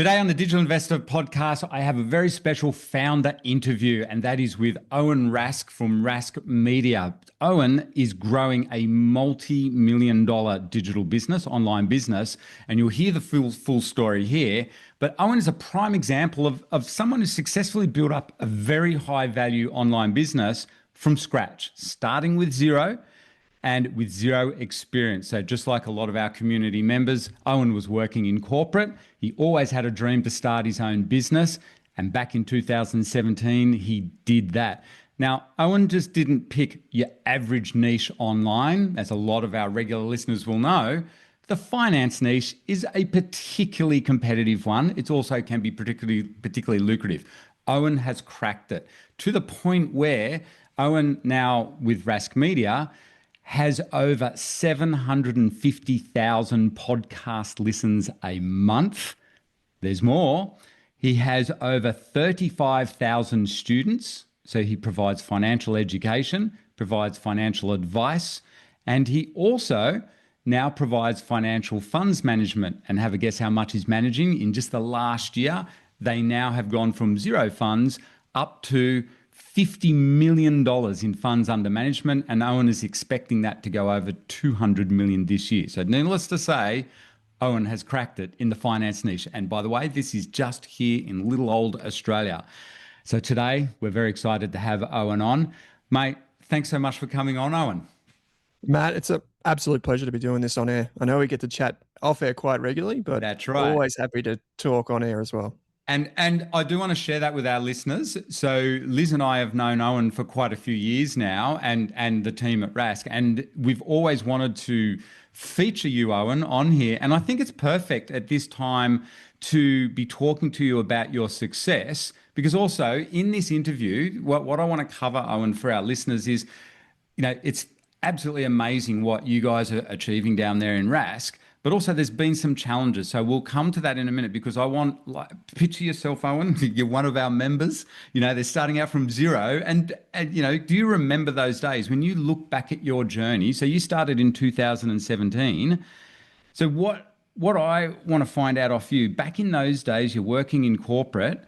Today on the Digital Investor Podcast, I have a very special founder interview, and that is with Owen Rask from Rask Media. Owen is growing a multi-million-dollar digital business, online business, and you'll hear the full story here. But Owen is a prime example of someone who successfully built up a very high-value online business from scratch, starting with zero and with zero experience. So just like a lot of our community members, Owen was working in corporate. He always had a dream to start his own business. And back in 2017, he did that. Now, Owen just didn't pick your average niche online, as a lot of our regular listeners will know. The finance niche is a particularly competitive one. It also can be particularly lucrative. Owen has cracked it to the point where Owen, now with Rask Media, has over 750,000 podcast listens a month. There's more. He has over 35,000 students. So he provides financial education, provides financial advice, and he also now provides financial funds management. And have a guess how much he's managing. In just the last year, they now have gone from zero funds up to $50 million in funds under management, and Owen is expecting that to go over $200 million this year. So needless to say, Owen has cracked it in the finance niche. And by the way, this is just here in little old Australia. So today, we're very excited to have Owen on. Mate, thanks so much for coming on, Owen. Matt, it's an absolute pleasure to be doing this on air. I know we get to chat off air quite regularly, but that's right. Always happy to talk on air as well. And I do want to share that with our listeners. So Liz and I have known Owen for quite a few years now, and the team at Rask, and we've always wanted to feature you, Owen, on here. And I think it's perfect at this time to be talking to you about your success, because also in this interview, what I want to cover, Owen, for our listeners is, it's absolutely amazing what you guys are achieving down there in Rask. But also there's been some challenges. So we'll come to that in a minute, because I want, picture yourself, Owen, you're one of our members, they're starting out from zero. And do you remember those days when you look back at your journey? So you started in 2017. So what I want to find out off you, back in those days, you're working in corporate,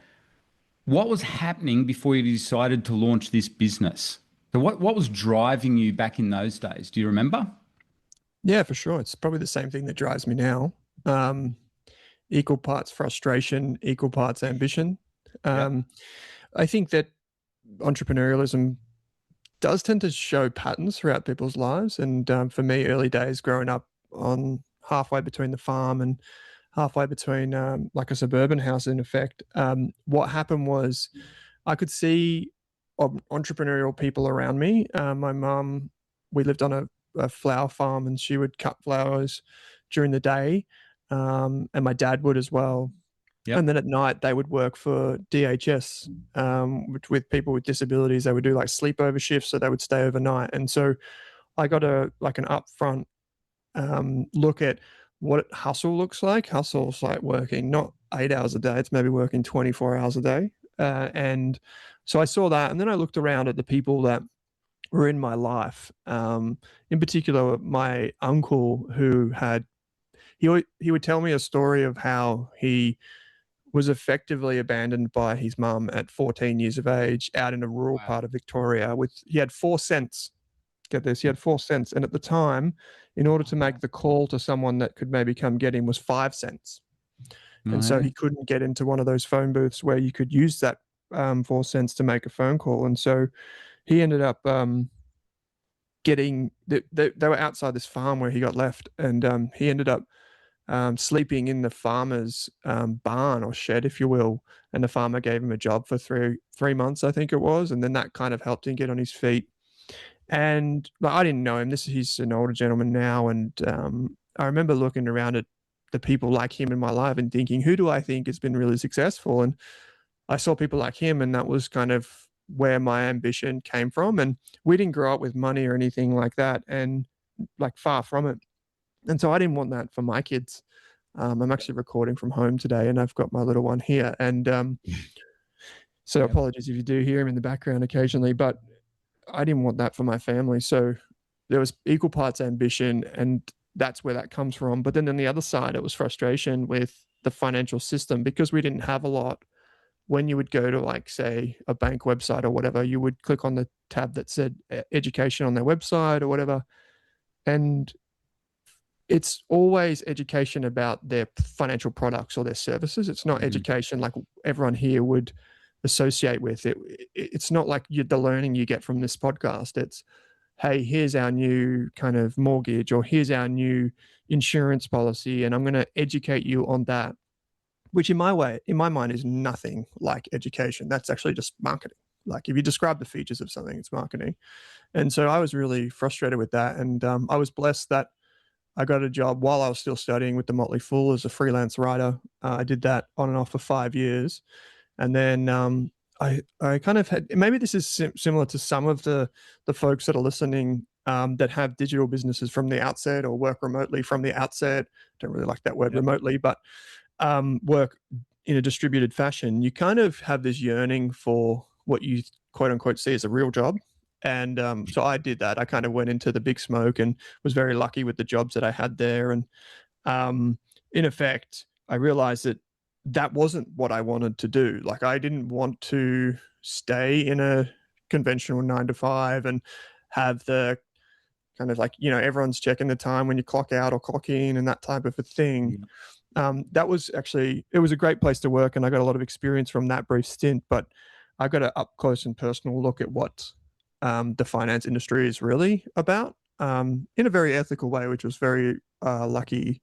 what was happening before you decided to launch this business? So what was driving you back in those days? Do you remember? Yeah, for sure. It's probably the same thing that drives me now. Equal parts frustration, equal parts ambition. I think that entrepreneurialism does tend to show patterns throughout people's lives. And for me, early days growing up on halfway between the farm and halfway between like a suburban house, in effect, what happened was I could see entrepreneurial people around me. My mum, we lived on a flower farm, and she would cut flowers during the day, and my dad would as well. Yep. And then at night they would work for DHS, with people with disabilities. They would do like sleepover shifts, so they would stay overnight. And so I got an upfront look at what hustle looks like. Hustle's like working not 8 hours a day, it's maybe working 24 hours a day. And so I saw that, and then I looked around at the people that were in my life. In particular, my uncle, he would tell me a story of how he was effectively abandoned by his mum at 14 years of age out in a rural part of Victoria. He had 4 cents. Get this, he had 4 cents. And at the time, in order to make the call to someone that could maybe come get him was 5 cents. And so he couldn't get into one of those phone booths where you could use that 4 cents to make a phone call. And so he ended up they were outside this farm where he got left, and he ended up sleeping in the farmer's barn or shed, if you will. And the farmer gave him a job for three months, I think it was, and then that kind of helped him get on his feet. And I didn't know him. He's an older gentleman now, and I remember looking around at the people like him in my life and thinking, who do I think has been really successful? And I saw people like him, and that was kind of where my ambition came from. And we didn't grow up with money or anything like that, and like far from it. And so I didn't want that for my kids. I'm actually recording from home today, and I've got my little one here. And so apologies if you do hear him in the background occasionally, but I didn't want that for my family. So there was equal parts ambition, and that's where that comes from. But then on the other side, it was frustration with the financial system, because we didn't have a lot. When you would go to, like, say, a bank website or whatever, you would click on the tab that said education on their website or whatever. And it's always education about their financial products or their services. It's not education like everyone here would associate with it. It's not like the learning you get from this podcast. It's, hey, here's our new kind of mortgage, or here's our new insurance policy, and I'm going to educate you on that, which in my mind is nothing like education. That's actually just marketing. Like, if you describe the features of something, it's marketing. And so I was really frustrated with that. And I was blessed that I got a job while I was still studying with the Motley Fool as a freelance writer. I did that on and off for 5 years. And then I kind of had, maybe this is similar to some of the folks that are listening that have digital businesses from the outset, or work remotely from the outset. Don't really like that word, remotely, but work in a distributed fashion. You kind of have this yearning for what you quote unquote see as a real job. And so I did that. I kind of went into the big smoke and was very lucky with the jobs that I had there. And in effect, I realized that that wasn't what I wanted to do. Like, I didn't want to stay in a conventional 9 to 5 and have the kind of, like, everyone's checking the time when you clock out or clock in and that type of a thing. That was actually, it was a great place to work, and I got a lot of experience from that brief stint, but I got an up close and personal look at what the finance industry is really about, in a very ethical way, which was very lucky.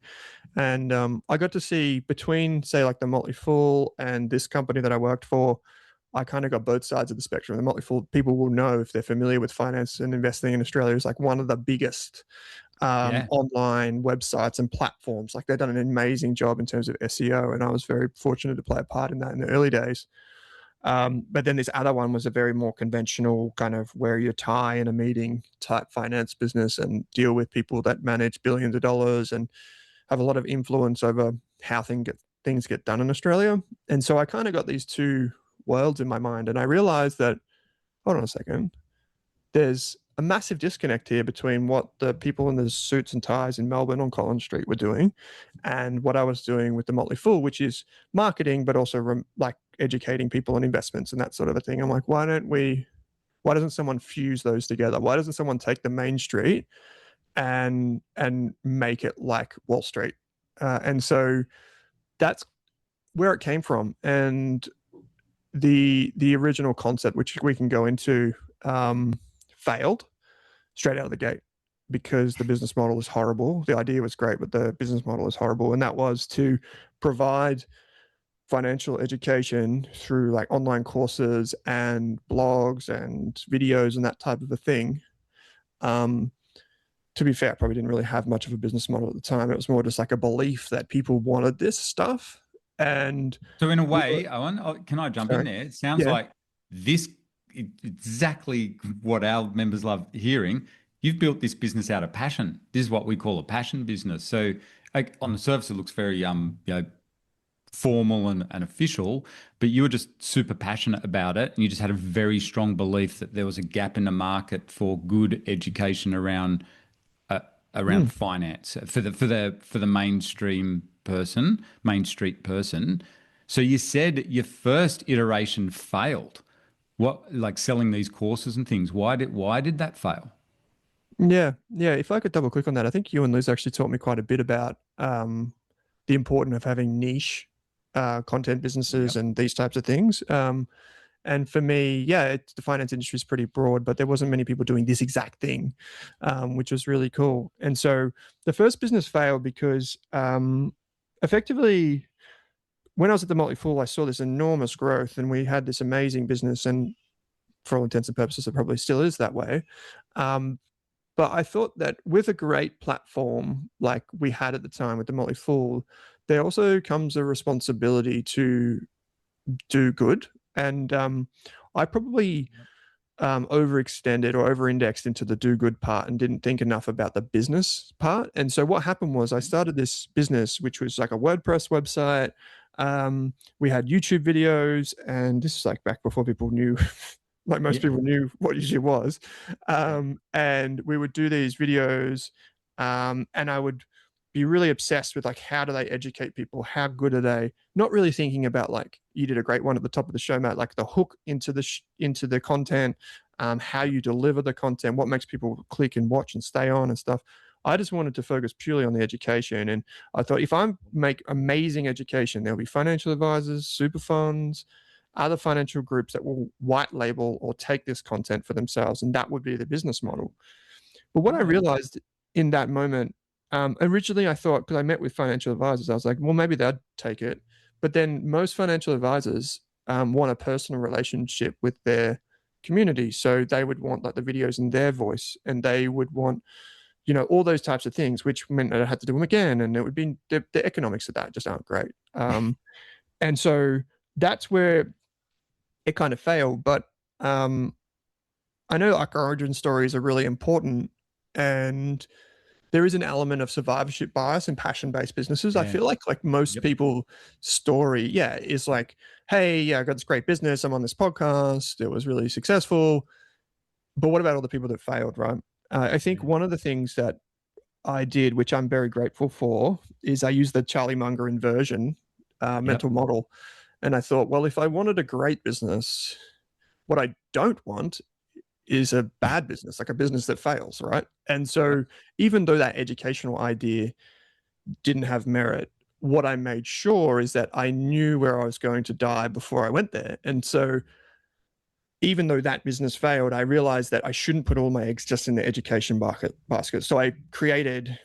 And I got to see, between, say, like the Motley Fool and this company that I worked for, I kind of got both sides of the spectrum. The Motley Fool, people will know if they're familiar with finance and investing in Australia, is like one of the biggest online websites and platforms. Like, they've done an amazing job in terms of SEO, and I was very fortunate to play a part in that in the early days. But then this other one was a very more conventional kind of wear your tie in a meeting type finance business and deal with people that manage billions of dollars and have a lot of influence over how things get done in Australia. And so I kind of got these two worlds in my mind, and I realized that, hold on a second, there's a massive disconnect here between what the people in the suits and ties in Melbourne on Collins Street were doing and what I was doing with the Motley Fool, which is marketing, but also like educating people on investments and that sort of a thing. I'm like, why doesn't someone fuse those together? Why doesn't someone take the main street and make it like Wall Street? And so that's where it came from. And the original concept, which we can go into, failed straight out of the gate because the business model is horrible. The idea was great, but the business model is horrible. And that was to provide financial education through, like, online courses and blogs and videos and that type of a thing. To be fair, I probably didn't really have much of a business model at the time. It was more just like a belief that people wanted this stuff. And so, in a way, Owen, can I jump in there? It sounds like this exactly what our members love hearing. You've built this business out of passion. This is what we call a passion business. So, like, on the surface, it looks very formal and official, but you were just super passionate about it, and you just had a very strong belief that there was a gap in the market for good education around finance for the mainstream person, Main Street person. So you said your first iteration failed. What, like selling these courses and things? Why did that fail? Yeah. If I could double click on that, I think you and Liz actually taught me quite a bit about the importance of having niche content businesses and these types of things. And for me, the finance industry is pretty broad, but there wasn't many people doing this exact thing, which was really cool. And so the first business failed because effectively, when I was at the Motley Fool, I saw this enormous growth, and we had this amazing business, and for all intents and purposes, it probably still is that way. But I thought that with a great platform like we had at the time with the Motley Fool, there also comes a responsibility to do good. And I probably overextended or over-indexed into the do good part and didn't think enough about the business part. And so what happened was I started this business, which was like a WordPress website. We had YouTube videos, and this is like back before people knew, like most people knew what YouTube was. And we would do these videos, and I would be really obsessed with like, how do they educate people? How good are they? Not really thinking about, like, you did a great one at the top of the show, Matt, like the hook into the content, how you deliver the content, what makes people click and watch and stay on and stuff. I just wanted to focus purely on the education. And I thought, if I make amazing education, there'll be financial advisors, super funds, other financial groups that will white label or take this content for themselves. And that would be the business model. But what I realized in that moment, originally I thought, because I met with financial advisors, I was like, well, maybe they'd take it. But then most financial advisors want a personal relationship with their community. So they would want like the videos in their voice, and they would want, all those types of things, which meant that I had to do them again. And it would be the economics of that just aren't great. And so that's where it kind of failed. But I know like origin stories are really important, and there is an element of survivorship bias in passion-based businesses. I feel like most people's story, is like, hey, I got this great business. I'm on this podcast. It was really successful. But what about all the people that failed, right? I think one of the things that I did, which I'm very grateful for, is I used the Charlie Munger inversion mental model. And I thought, well, if I wanted a great business, what I don't want is a bad business, like a business that fails, right? And so even though that educational idea didn't have merit, what I made sure is that I knew where I was going to die before I went there. And so even though that business failed, I realized that I shouldn't put all my eggs just in the education basket. So I created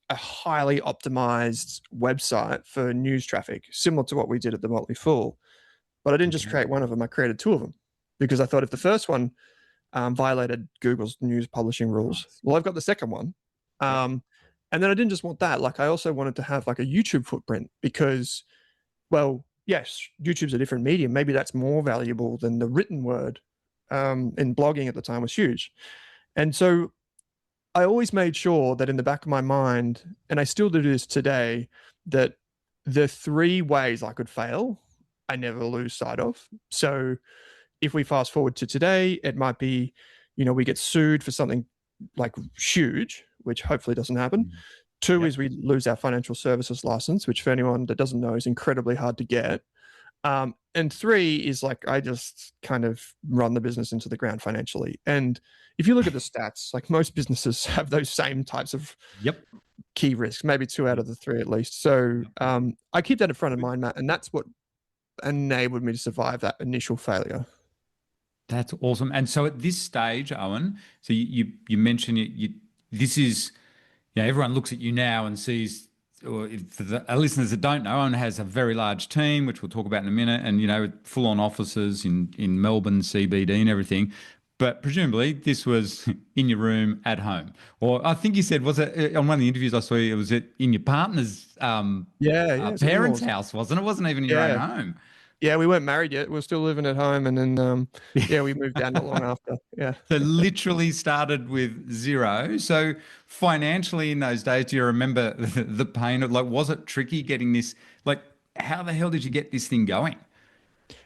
a highly optimized website for news traffic, similar to what we did at the Motley Fool. But I didn't just create one of them, I created two of them, because I thought if the first one violated Google's news publishing rules, well, I've got the second one. And then I didn't just want that. Like, I also wanted to have like a YouTube footprint, because, well, yes, YouTube's a different medium. Maybe that's more valuable than the written word. And blogging at the time was huge. And so I always made sure that in the back of my mind, and I still do this today, that the three ways I could fail, I never lose sight of. So if we fast forward to today, it might be, we get sued for something like huge, which hopefully doesn't happen. Two is we lose our financial services license, which for anyone that doesn't know is incredibly hard to get. And three is like, I just kind of run the business into the ground financially. And if you look at the stats, like most businesses have those same types of key risks, maybe two out of the three at least. So I keep that in front of mind, Matt, and that's what enabled me to survive that initial failure. That's awesome. And so at this stage, Owen, so you mentioned this is, everyone looks at you now and sees, or for the listeners that don't know, Owen has a very large team, which we'll talk about in a minute, and full-on offices in Melbourne, CBD, and everything. But presumably, this was in your room at home, or I think you said, was it on one of the interviews I saw you? Was it in your partner's parents' house? Wasn't it? Wasn't even in your own home. Yeah, we weren't married yet. We were still living at home, and then we moved down not long after. Yeah. So literally started with zero. So financially in those days, do you remember the pain of, like, was it tricky getting this? Like, how the hell did you get this thing going?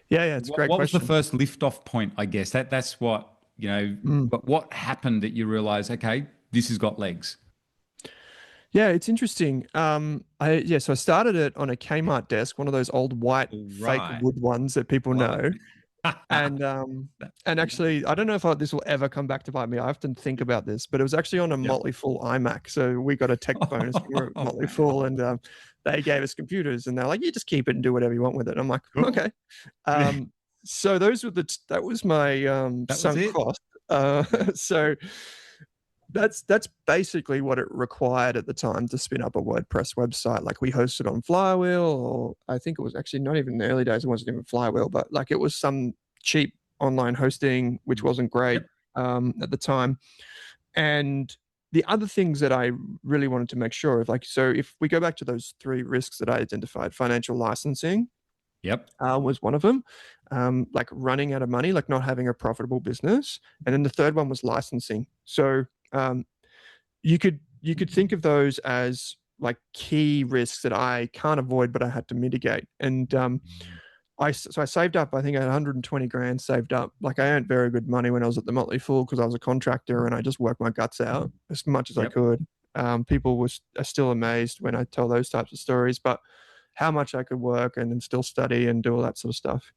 Yeah, it's a great question. What was the first lift-off point, I guess? That's what, but what happened that you realized, okay, this has got legs? Yeah, it's interesting. So I started it on a K-Mart desk, one of those old white fake wood ones that people know. And actually, I don't know if this will ever come back to bite me. I often think about this, but it was actually on a Motley Fool iMac. So we got a tech bonus from Motley Fool, and they gave us computers, and they're like, "You just keep it and do whatever you want with it." And I'm like, "Okay." So that was my sunk cost. So that's basically what it required at the time to spin up a WordPress website. Like, we hosted on Flywheel, or I think it was actually not even in the early days. It wasn't even Flywheel, but like, it was some cheap online hosting, which wasn't great at the time. And the other things that I really wanted to make sure of, like, so if we go back to those three risks that I identified, financial licensing was one of them, like running out of money, like not having a profitable business. And then the third one was licensing. So you could think of those as like key risks that I can't avoid, but I had to mitigate. And I saved up, I think I had 120 grand saved up. Like, I earned very good money when I was at the Motley Fool, because I was a contractor and I just worked my guts out as much as I could. People are still amazed when I tell those types of stories, but how much I could work and then still study and do all that sort of stuff.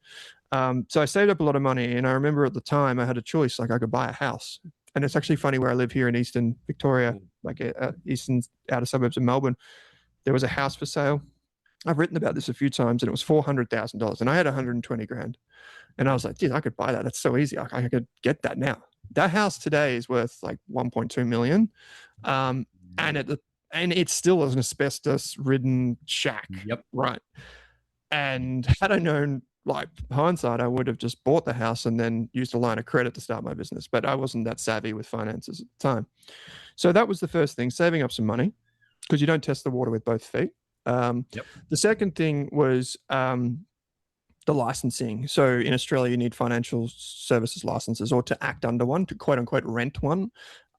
So I saved up a lot of money, and I remember at the time I had a choice. Like, I could buy a house, and it's actually funny, where I live here in Eastern Victoria, like eastern outer suburbs of Melbourne. There was a house for sale. I've written about this a few times, and it was $400,000, and I had 120 grand. And I was like, dude, I could buy that. That's so easy. I could get that now. That house today is worth like 1.2 million. And it's still an asbestos-ridden shack. Yep. Right. And had I known, like, hindsight, I would have just bought the house and then used a line of credit to start my business. But I wasn't that savvy with finances at the time. So that was the first thing, saving up some money, because you don't test the water with both feet. The second thing was the licensing. So in Australia, you need financial services licenses, or to act under one, to quote unquote rent one.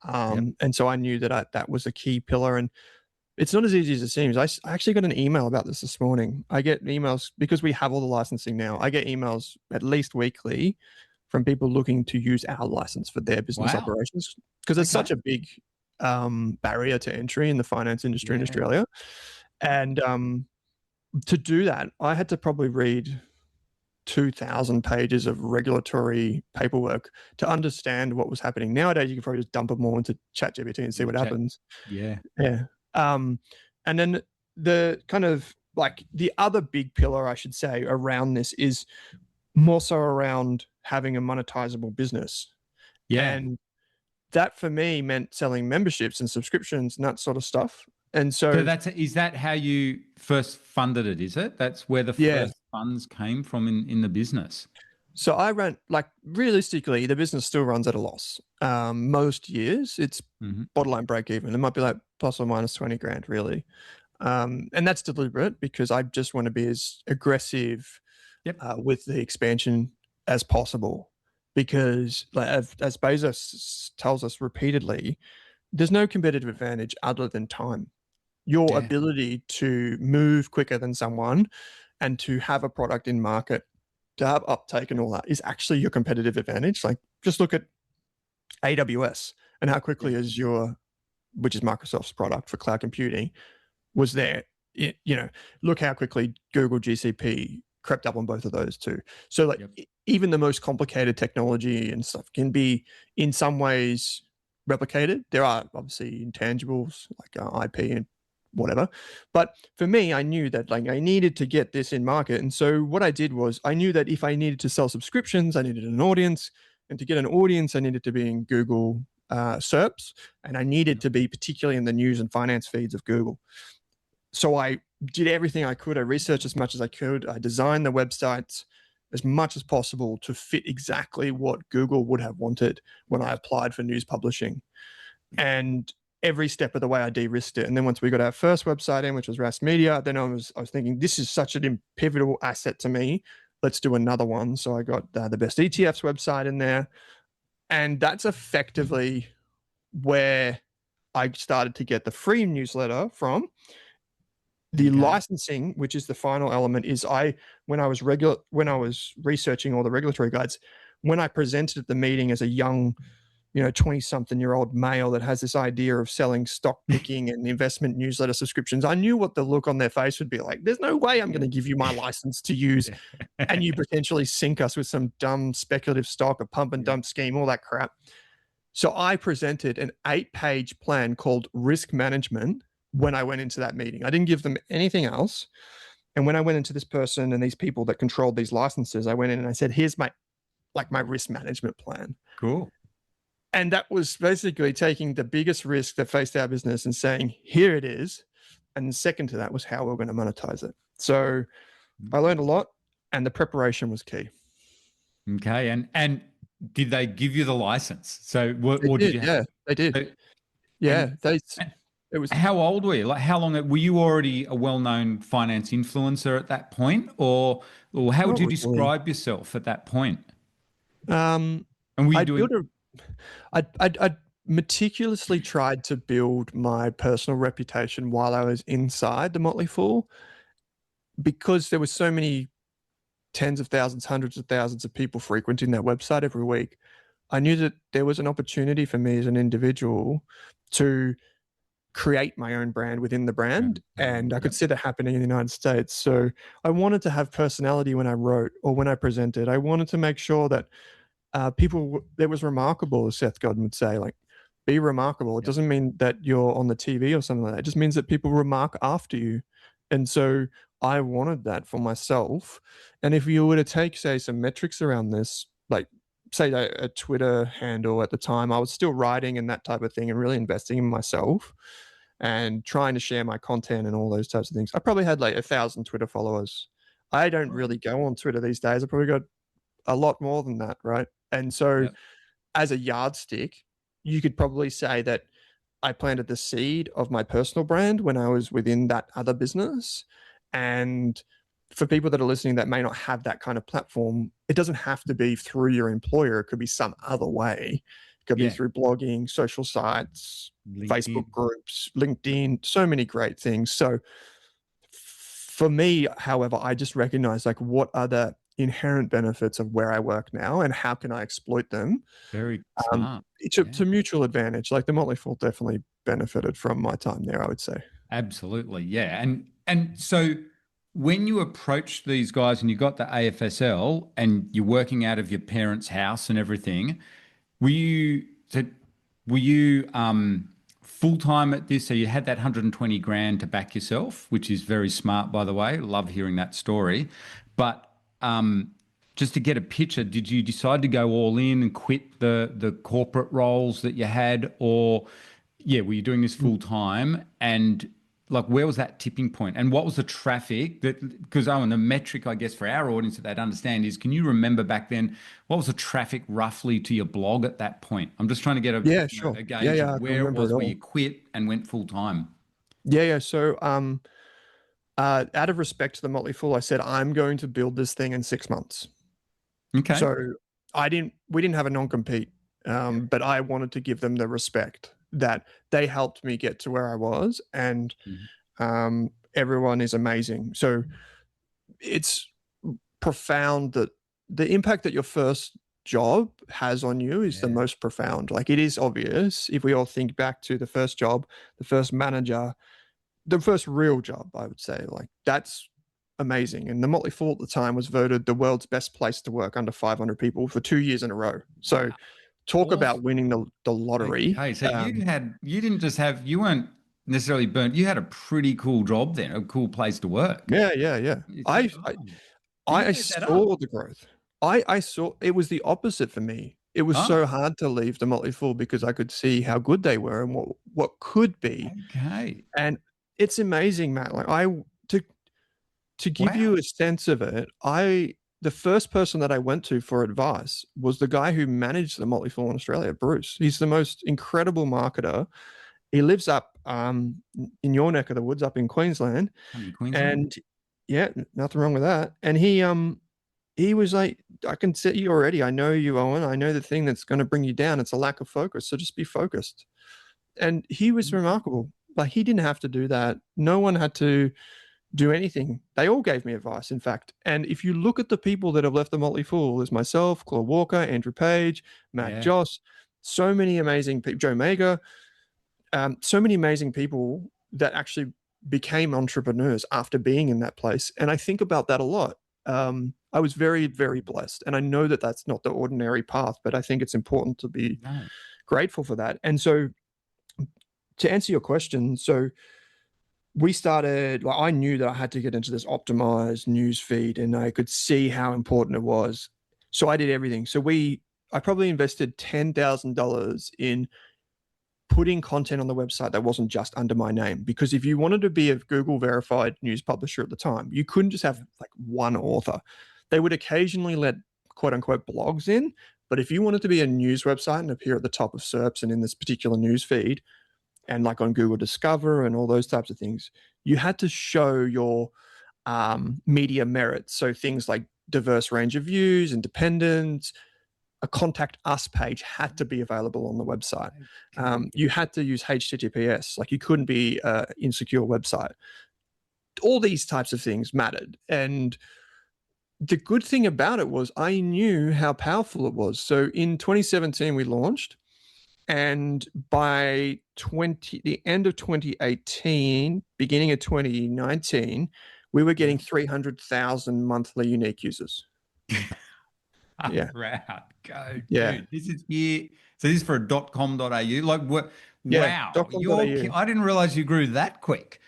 And so I knew that that was a key pillar. And it's not as easy as it seems. I actually got an email about this morning. I get emails, because we have all the licensing now. I get emails at least weekly from people looking to use our license for their business operations, because it's such a big barrier to entry in the finance industry in Australia. And to do that, I had to probably read 2,000 pages of regulatory paperwork to understand what was happening. Nowadays, you can probably just dump them all into ChatGPT and see what happens. Yeah. And then the kind of like the other big pillar, I should say, around this is more so around having a monetizable business. And that for me meant selling memberships and subscriptions and that sort of stuff. And so is that how you first funded it? Is it? That's where the first funds came from in the business. So I ran, like, realistically, the business still runs at a loss. Most years it's borderline break even. It might be like plus or minus 20 grand, really. And that's deliberate, because I just want to be as aggressive with the expansion as possible. Because, like, as Bezos tells us repeatedly, there's no competitive advantage other than time. Your ability to move quicker than someone and to have a product in market, to have uptake and all that, is actually your competitive advantage. Like, just look at AWS and how quickly which is Microsoft's product for cloud computing, was there. Look how quickly Google GCP crept up on both of those too. So, like, even the most complicated technology and stuff can be in some ways replicated. There are obviously intangibles like IP and whatever. But for me, I knew that, like, I needed to get this in market. And so what I did was, I knew that if I needed to sell subscriptions, I needed an audience. And to get an audience, I needed to be in Google SERPs. And I needed to be particularly in the news and finance feeds of Google. So I did everything I could. I researched as much as I could. I designed the websites as much as possible to fit exactly what Google would have wanted when I applied for news publishing. And every step of the way I de-risked it. And then once we got our first website in, which was Rask Media, then I was thinking, this is such a pivotal asset to me. Let's do another one. So I got the Best ETFs website in there. And that's effectively where I started to get the free newsletter from. The licensing, which is the final element, is when I was researching all the regulatory guides, when I presented at the meeting as a young 20-something-year-old male that has this idea of selling stock picking and investment newsletter subscriptions, I knew what the look on their face would be like. There's no way I'm going to give you my license to use and you potentially sink us with some dumb speculative stock, a pump and dump scheme, all that crap. So I presented an 8-page plan called risk management when I went into that meeting. I didn't give them anything else. And when I went into this person and these people that controlled these licenses, I went in and I said, here's my risk management plan. Cool. And that was basically taking the biggest risk that faced our business and saying, here it is. And second to that was how we're going to monetize it. So I learned a lot, and the preparation was key. Okay. And did they give you the license? So they did. It was. How old were you? Like, how long were you already a well-known finance influencer at that point, or how would you describe yourself at that point? And were you doing? I meticulously tried to build my personal reputation while I was inside the Motley Fool, because there were so many tens of thousands, hundreds of thousands of people frequenting that website every week. I knew that there was an opportunity for me as an individual to create my own brand within the brand, and I could Yep. see that happening in the United States. So I wanted to have personality when I wrote or when I presented. I wanted to make sure that that was remarkable, as Seth Godin would say, like, be remarkable. It Yep. doesn't mean that you're on the TV or something like that. It just means that people remark after you. And so I wanted that for myself. And if you were to take, say, some metrics around this, like say a Twitter handle at the time, I was still writing and that type of thing and really investing in myself and trying to share my content and all those types of things. I probably had like 1,000 Twitter followers. I don't really go on Twitter these days. I probably got a lot more than that, right? And so Yep. as a yardstick, you could probably say that I planted the seed of my personal brand when I was within that other business. And for people that are listening that may not have that kind of platform, it doesn't have to be through your employer. It could be some other way. It could be through blogging, social sites, LinkedIn. Facebook groups, LinkedIn, so many great things. So for me, however, I just recognize like what are the inherent benefits of where I work now and how can I exploit them Very smart. to mutual advantage. Like the Motley Fool definitely benefited from my time there, I would say. Absolutely. Yeah. And so when you approached these guys and you got the AFSL and you're working out of your parents' house and everything, were you so were you full time at this? So you had that 120 grand to back yourself, which is very smart, by the way. Love hearing that story. But just to get a picture, did you decide to go all in and quit the corporate roles that you had, or yeah, were you doing this full time? And like, where was that tipping point? And what was the traffic that, because Owen, the metric, I guess, for our audience that they'd understand is, can you remember back then, what was the traffic roughly to your blog at that point? I'm just trying to get Yeah, sure. a Yeah, gauge yeah, of I can where it remember it was where all. you quit and went full time. Yeah, yeah. So out of respect to the Motley Fool, I said I'm going to build this thing in 6 months. Okay. So we didn't have a non-compete, but I wanted to give them the respect that they helped me get to where I was, and Mhm. everyone is amazing. So it's profound that the impact that your first job has on you is the Yeah. most profound. Like it is obvious if we all think back to the first job, the first manager, the first real job, I would say, like that's amazing. And the Motley Fool at the time was voted the world's best place to work under 500 people for 2 years in a row. So Wow. talk about Awesome. winning the lottery. Okay. So you didn't just have, you weren't necessarily burnt. You had a pretty cool job then, a cool place to work. Yeah, yeah, yeah. It's so I, cool. I But you I gave that up. saw the growth. I saw it was the opposite for me. It was Oh, so hard to leave the Motley Fool because I could see how good they were and what could be. okay. And it's amazing, Matt. Like to to give Wow. you a sense of it, the first person that I went to for advice was the guy who managed the Motley Fool in Australia, Bruce. He's the most incredible marketer. He lives up in your neck of the woods, up in Queensland, I'm in Queensland. and yeah, nothing wrong with that. And he was like, I can see you already. I know you, Owen. I know the thing that's going to bring you down. It's a lack of focus. So just be focused. And he was remarkable. Like he didn't have to do that. No one had to do anything. They all gave me advice, in fact. And if you look at the people that have left the Motley Fool, there's myself, Claude Walker, Andrew Page, Matt Yeah. Joss, so many amazing people, Joe Mager, so many amazing people that actually became entrepreneurs after being in that place. And I think about that a lot. I was very, very blessed. And I know that that's not the ordinary path, but I think it's important to be No. grateful for that. And so to answer your question, so we started, like, I knew that I had to get into this optimized news feed and I could see how important it was. So I did everything. I probably invested $10,000 in putting content on the website that wasn't just under my name. Because if you wanted to be a Google verified news publisher at the time, you couldn't just have like one author. They would occasionally let quote unquote blogs in. But if you wanted to be a news website and appear at the top of SERPs and in this particular news feed, and like on Google Discover and all those types of things, you had to show your media merits. So things like diverse range of views, independence, a contact us page had to be available on the website. Okay. You had to use HTTPS, like you couldn't be an insecure website. All these types of things mattered. And the good thing about it was I knew how powerful it was. So in 2017, we launched. And by the end of 2018, beginning of 2019, we were getting 300,000 monthly unique users. Yeah. Raad, go, Yeah. dude. This is here. So this is for a .com.au. Like, Yeah. wow. .com.au. I didn't realize you grew that quick.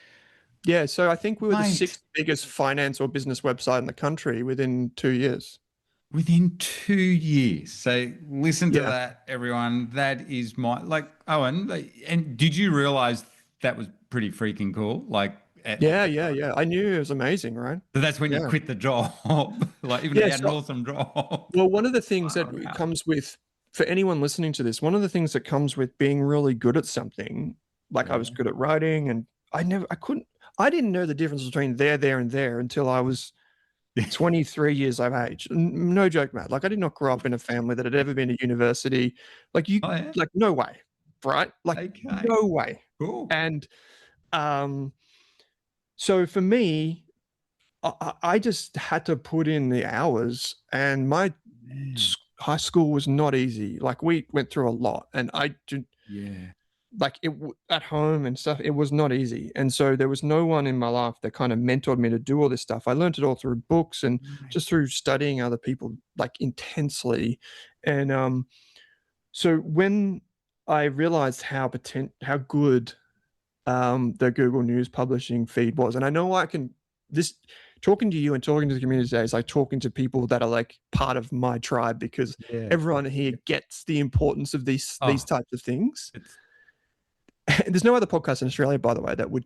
Yeah. So I think we were the Mate, sixth biggest finance or business website in the country within 2 years. within 2 years. So listen to Yeah. that, everyone. That is like, Owen, and did you realize that was pretty freaking cool? Like at Yeah. the Yeah. time. Yeah. I knew it was amazing, right? So that's when you Yeah. quit the job. Like, even though Yeah. you had an So, awesome job. well, one of the things that Far out. comes with, for anyone listening to this, one of the things that comes with being really good at something, like I was Yeah. good at writing, and I didn't know the difference between there, and there until I was 23 years of age. No joke, Matt. Like I did not grow up in a family that had ever been to university. Oh, yeah. Like no way, right? Like Okay. no way. Cool. And um, so for me, I just had to put in the hours, and my Man. high school was not easy. Like we went through a lot, and I did Yeah. like at home and stuff. It was not easy, and so there was no one in my life that kind of mentored me to do all this stuff. I learned it all through books and Mate. just through studying other people like intensely. And so when I realized how good the Google News publishing feed was, and I know I can this talking to you and talking to the community today is like talking to people that are like part of my tribe, because Yeah. everyone here gets the importance of these Oh, types of things. it's There's no other podcast in Australia, by the way, that would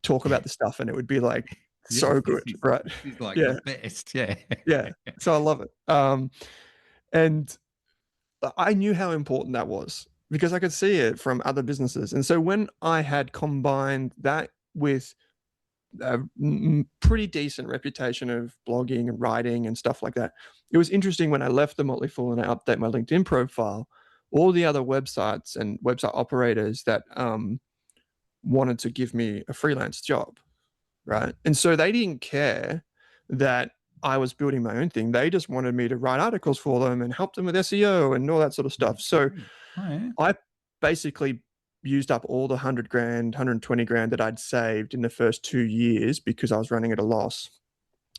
talk about the stuff and it would be like yes, so good, right? this is like the Yeah, best. Yeah. yeah. So I love it. And I knew how important that was because I could see it from other businesses. And so when I had combined that with a pretty decent reputation of blogging and writing and stuff like that, it was interesting when I left the Motley Fool and I update my LinkedIn profile, all the other websites and website operators that wanted to give me a freelance job, right? And so they didn't care that I was building my own thing. They just wanted me to write articles for them and help them with SEO and all that sort of stuff. So Oh, yeah. I basically used up all the 100 grand, 120 grand that I'd saved in the first 2 years because I was running at a loss.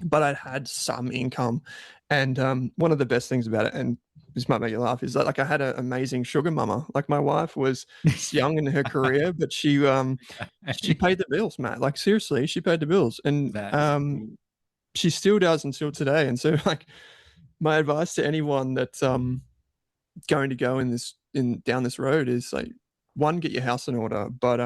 But I'd had some income. And one of the best things about it, and this might make you laugh, is that like I had an amazing sugar mama. Like my wife was young in her career, but she paid the bills, Matt. Like seriously, she paid the bills. And That's cool. she still does until today. And so like my advice to anyone that's going to go down this road is like, one, get your house in order, but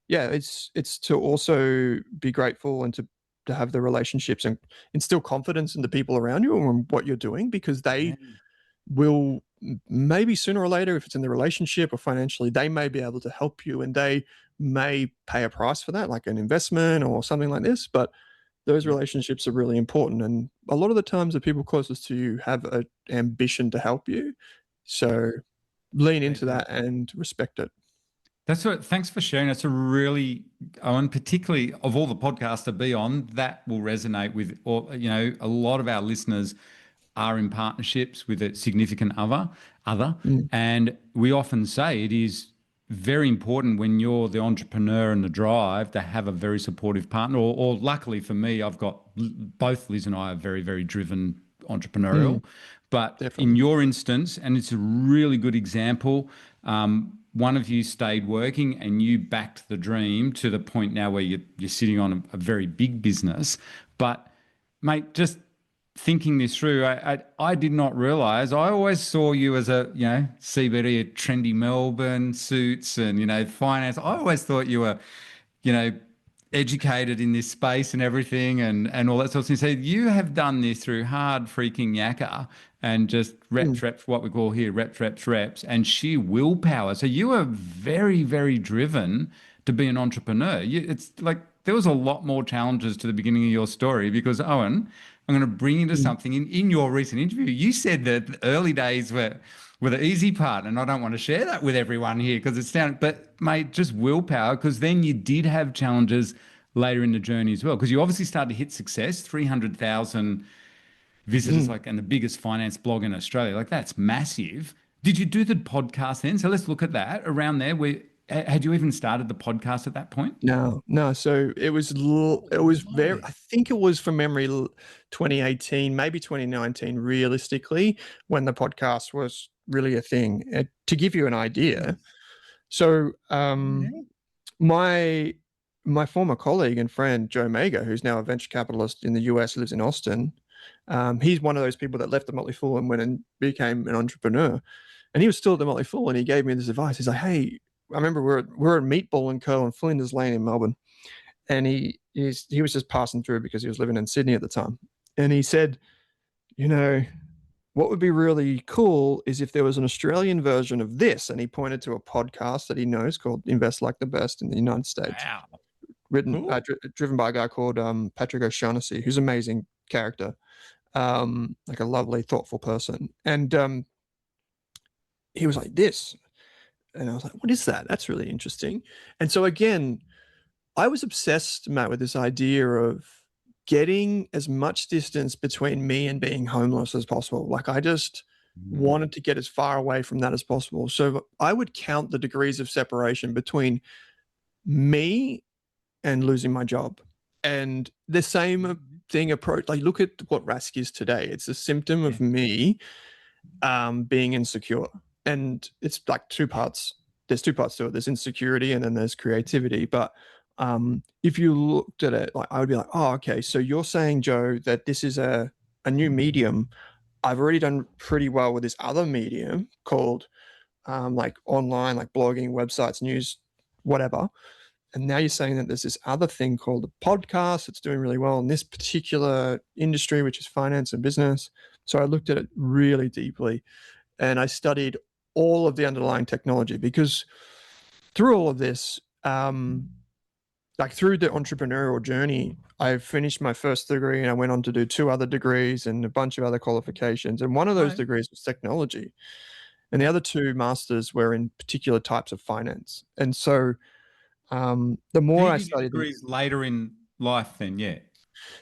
yeah, it's to also be grateful and to have the relationships and instill confidence in the people around you and what you're doing, because Yeah. they will maybe sooner or later, if it's in the relationship or financially, they may be able to help you, and they may pay a price for that, like an investment or something like this. But those Yeah. relationships are really important, and a lot of the times the people closest to you have an ambition to help you, Yeah. so lean They into do. that and respect it. Thanks for sharing. That's a really, Owen, particularly of all the podcasts to be on, that will resonate with, or, a lot of our listeners are in partnerships with a significant other. Mm, And we often say it is very important when you're the entrepreneur and the drive to have a very supportive partner. Or luckily for me, I've got both Liz and I are very, very driven mm, entrepreneurial. But in definitely. your instance, and it's a really good example, one of you stayed working and you backed the dream to the point now where you're sitting on a very big business. But mate, just thinking this through, I did not realize. I always saw you as a CBD, trendy Melbourne suits and finance. I always thought you were you know educated in this space and everything and all that sort of thing. So you have done this through hard freaking yakka and just Mm, reps, what we call here reps, and sheer willpower. So you are very, very driven to be an entrepreneur. It's like there was a lot more challenges to the beginning of your story because, Owen, I'm going to bring you to mm, something in your recent interview. You said that the early days were the easy part, and I don't want to share that with everyone here because it's down. But mate, just willpower, because then you did have challenges later in the journey as well. Because you obviously started to hit success, 300,000 visitors, mm, like, and the biggest finance blog in Australia. Like that's massive. Did you do the podcast then? So let's look at that around there. Had you even started the podcast at that point? No, no. So it was very, Way. I think it was from memory 2018, maybe 2019, realistically, when the podcast was really a thing. To give you an idea, so Yeah. my my former colleague and friend Joe Mager, who's now a venture capitalist in the US, lives in Austin. He's one of those people that left the Motley Fool and went and became an entrepreneur. And he was still at the Motley Fool, and he gave me this advice. He's like, "Hey, I remember we're at Meatball and Co. in Flinders Lane in Melbourne, and he was just passing through because he was living in Sydney at the time, and he said, you know, what would be really cool is if there was an Australian version of this, and he pointed to a podcast that he knows called Invest Like the Best in the United States, Wow. written Cool. driven by a guy called Patrick O'Shaughnessy, who's an amazing character, like a lovely, thoughtful person, and he was like this. And I was like, what is that? That's really interesting. And so again, I was obsessed, Matt, with this idea of getting as much distance between me and being homeless as possible. Like I just Mm. wanted to get as far away from that as possible. So I would count the degrees of separation between me and losing my job. And the same thing approach, like look at what Rask is today. It's a symptom of me being insecure. And it's like two parts. There's two parts to it. There's insecurity and then there's creativity. But if you looked at it, like I would be like, oh, okay. So you're saying, Joe, that this is a new medium. I've already done pretty well with this other medium called like online, like blogging, websites, news, whatever. And now you're saying that there's this other thing called a podcast that's doing really well in this particular industry, which is finance and business. So I looked at it really deeply and I studied all of the underlying technology because through all of this, like through the entrepreneurial journey, I finished my first degree and I went on to do two other degrees and a bunch of other qualifications. And one of those Right. degrees was technology. And the other two masters were in particular types of finance. And so the So more you I did your studied them, degrees later in life then, yeah.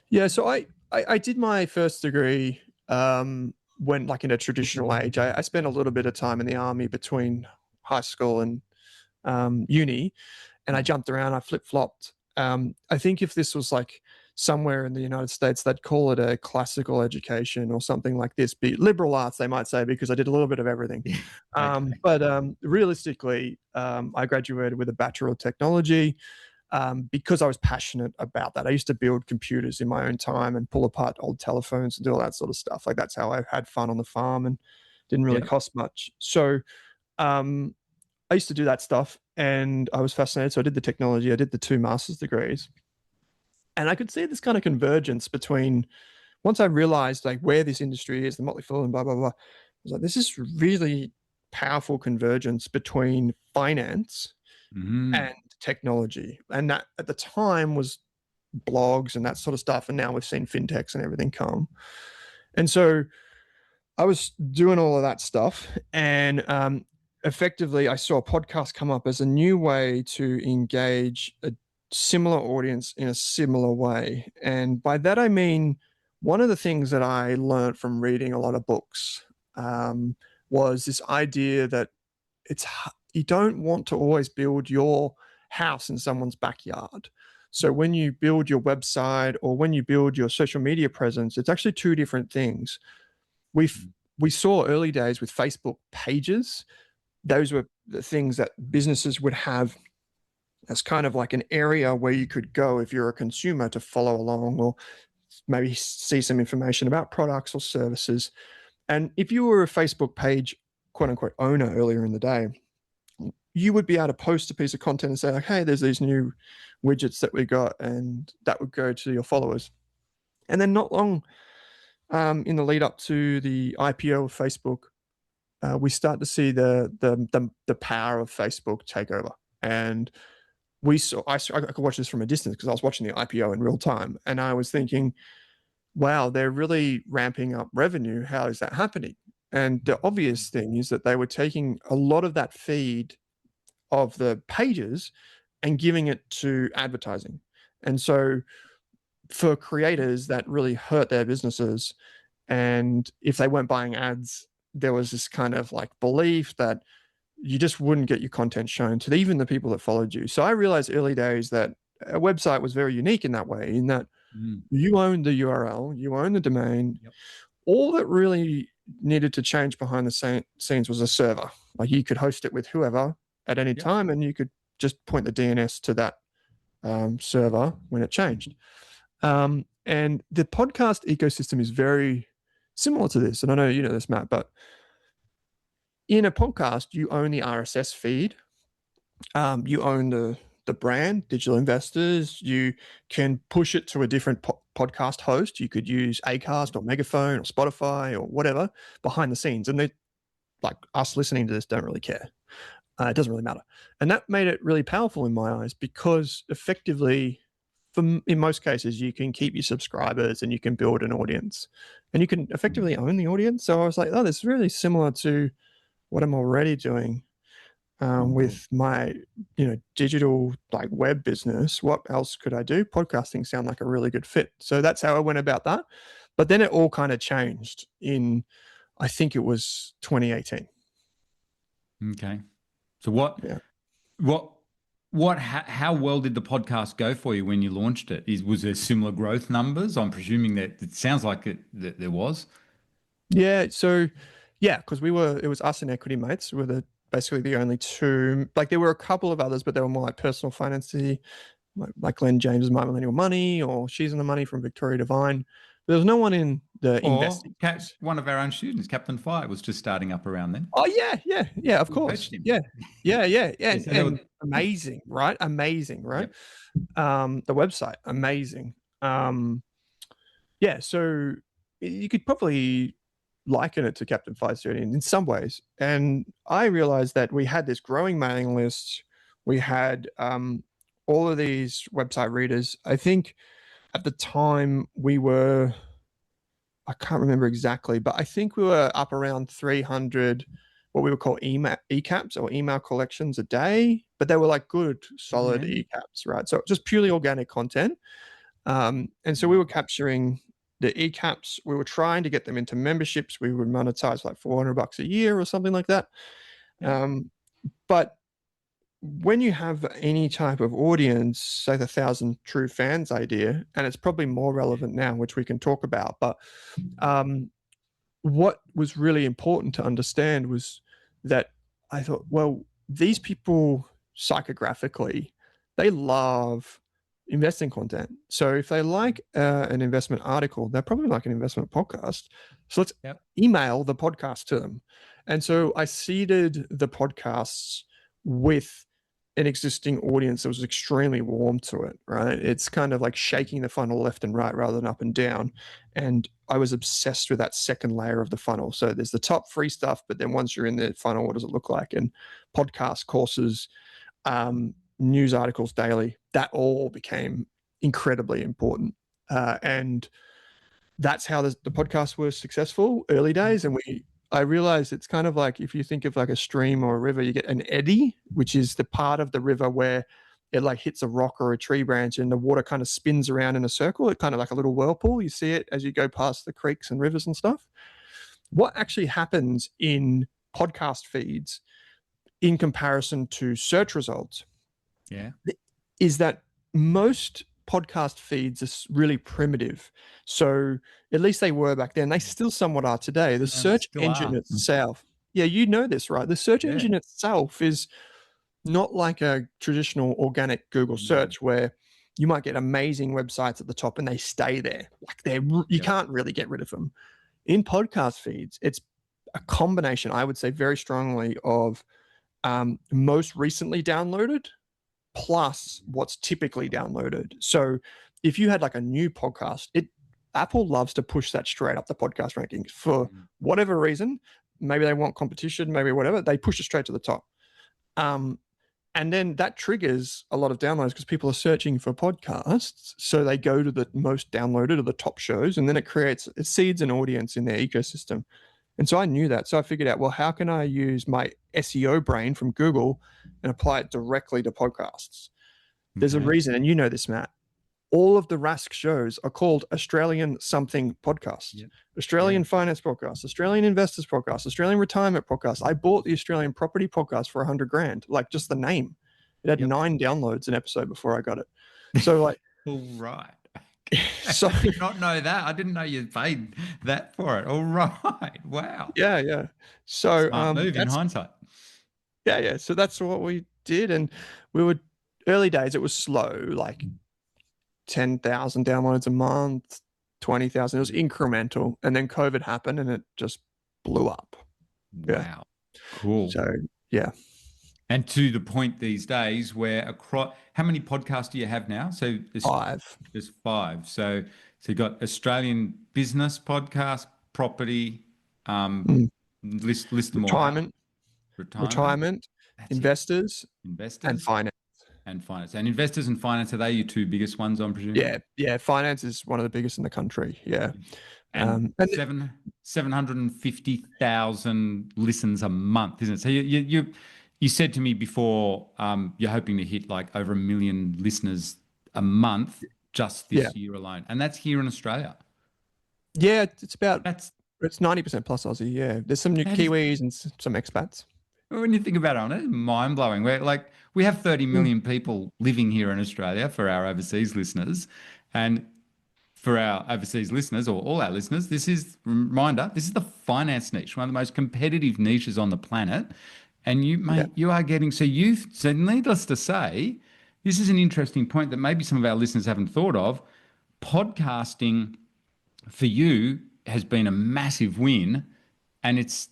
yeah. So I did my first degree when like in a traditional age. I spent a little bit of time in the army between high school and uni, and I jumped around. I flip flopped. I think if this was like somewhere in the United States, they'd call it a classical education or something like this. Be liberal arts, they might say, because I did a little bit of everything. Okay. But realistically, I graduated with a Bachelor of Technology because I was passionate about that. I used to build computers in my own time and pull apart old telephones and do all that sort of stuff. Like that's how I had fun on the farm and didn't really Yeah. cost much. So um, I used to do that stuff and I was fascinated. So I did the technology, I did the two master's degrees. And I could see this kind of convergence between once I realized like where this industry is, the Motley Fool and blah, blah, blah. I was like, this is really powerful convergence between finance Mm. and technology. And that at the time was blogs and that sort of stuff. And now we've seen fintechs and everything come. And so I was doing all of that stuff. And effectively, I saw a podcast come up as a new way to engage a similar audience in a similar way. And by that, I mean, one of the things that I learned from reading a lot of books was this idea that it's you don't want to always build your house in someone's backyard. So when you build your website or when you build your social media presence, it's actually two different things. We saw early days with Facebook pages. Those were the things that businesses would have as kind of like an area where you could go if you're a consumer to follow along or maybe see some information about products or services. And if you were a Facebook page, quote unquote, owner earlier in the day, you would be able to post a piece of content and say, like, hey, there's these new widgets that we got, and that would go to your followers. And then not long in the lead up to the IPO of Facebook, we start to see the power of Facebook take over. And I could watch this from a distance because I was watching the IPO in real time, and I was thinking, wow, they're really ramping up revenue. How is that happening? And the obvious thing is that they were taking a lot of that feed of the pages and giving it to advertising. And so for creators, that really hurt their businesses. And if they weren't buying ads, there was this kind of like belief that you just wouldn't get your content shown to even the people that followed you. So I realized early days that a website was very unique in that way, in that you own the URL, you own the domain. Yep. All that really needed to change behind the scenes was a server. Like you could host it with whoever at any time, and you could just point the DNS to that server when it changed. And the podcast ecosystem is very similar to this. And I know you know this, Matt, but in a podcast, you own the RSS feed. You own the brand, Digital Investors. You can push it to a different podcast host. You could use Acast or Megaphone or Spotify or whatever behind the scenes. And they, like us listening to this, don't really care. It doesn't really matter. And that made it really powerful in my eyes, because effectively, in most cases, you can keep your subscribers and you can build an audience and you can effectively own the audience. So I was like, oh, this is really similar to what I'm already doing with my, digital like web business. What else could I do? Podcasting sound like a really good fit. So that's how I went about that. But then it all kind of changed in, I think it was 2018. Okay. So how well did the podcast go for you when you launched it? Was there similar growth numbers? I'm presuming that it sounds like that there was. Yeah. So because it was us and Equity Mates were basically the only two. Like there were a couple of others, but they were more like personal financy, like Glenn James's My Millennial Money, or She's in the Money from Victoria Devine. There was no one in the investing. One of our own students, Captain Fire, was just starting up around then. Oh yeah, of course. Yeah. And amazing, right? Amazing, right? Yep. The website, amazing. So you could probably liken it to Captain Fire's journey in some ways. And I realized that we had this growing mailing list. We had all of these website readers. I think at the time I can't remember exactly, but I think we were up around 300, what we would call ECAPs or email collections a day, but they were like good, solid ECAPs, right? So just purely organic content. And so we were capturing the ECAPs. We were trying to get them into memberships. We would monetize like $400 a year or something like that. But when you have any type of audience, say the 1,000 True Fans idea, and it's probably more relevant now, which we can talk about, but what was really important to understand was that I thought, well, these people psychographically, they love investing content. So if they like an investment article, they're probably like an investment podcast. So let's email the podcast to them. And so I seeded the podcasts with an existing audience that was extremely warm to it, right? It's kind of like shaking the funnel left and right rather than up and down. And I was obsessed with that second layer of the funnel. So there's the top free stuff, but then once you're in the funnel, what does it look like? And podcast courses, news articles daily, that all became incredibly important. And that's how the podcast was successful early days. And I realized it's kind of like, if you think of like a stream or a river, you get an eddy, which is the part of the river where it like hits a rock or a tree branch and the water kind of spins around in a circle. It kind of like a little whirlpool. You see it as you go past the creeks and rivers and stuff. What actually happens in podcast feeds in comparison to search results is that most podcast feeds are really primitive. So at least they were back then. They still somewhat are today. The search engine itself. Yeah, you know this, right? The search engine itself is not like a traditional organic Google search where you might get amazing websites at the top and they stay there. Like you can't really get rid of them. In podcast feeds, it's a combination, I would say very strongly, of most recently downloaded plus what's typically downloaded. So if you had like a new podcast, Apple loves to push that straight up the podcast rankings for whatever reason. Maybe they want competition, maybe whatever. They push it straight to the top. And then that triggers a lot of downloads because people are searching for podcasts. So they go to the most downloaded or the top shows, and then it seeds an audience in their ecosystem. And so I knew that. So I figured out, well, how can I use my SEO brain from Google and apply it directly to podcasts? There's a reason, and you know this, Matt. all of the Rask shows are called Australian something podcast, Yep. Australian finance podcast, Australian investors podcast, Australian retirement podcast. I bought the Australian property podcast for $100,000, like just the name. It had 9 downloads an episode before I got it. So like, All right. so I did not know that. I didn't know you paid that for it. All right. Wow. yeah. So Smart move in that's hindsight. yeah. So that's what we did, and we would early days. It was slow, like 10,000 downloads a month, 20,000. It was incremental, and then COVID happened, and it just blew up. Yeah. Wow. Cool. So yeah. And to the point these days where across, how many podcasts do you have now? So there's 5. There's 5. So you got Australian business podcast, property, list them all out. Retirement, That's investors, Investors and finance. and finance. And investors and finance, are they your 2 biggest ones, I'm presuming? Yeah. Finance is one of the biggest in the country. Yeah. And 750,000 listens a month, isn't it? So you said to me before, you're hoping to hit like over 1 million listeners a month just this year alone, and that's here in Australia. Yeah, it's about That's it's 90% plus Aussie. Yeah, there's some new Kiwis and some expats. when you think about it, it's mind blowing. We have 30 million people living here in Australia for our overseas listeners, and for our overseas listeners or all our listeners, this is the finance niche, one of the most competitive niches on the planet. And you, mate, you are getting, so needless to say, this is an interesting point that maybe some of our listeners haven't thought of. Podcasting for you has been a massive win, and it's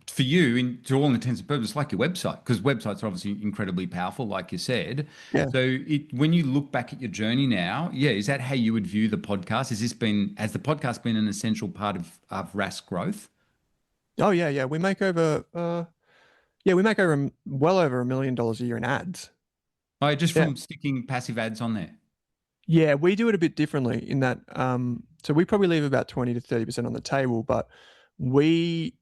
for you, to all intents and purposes, like your website, because websites are obviously incredibly powerful, like you said. Yeah. So when you look back at your journey now, is that how you would view the podcast? Has the podcast been an essential part of Rask growth? Oh yeah. We make over well over $1 million a year in ads. Oh, just from sticking passive ads on there. Yeah, we do it a bit differently in that so we probably leave about 20 to 30% on the table, but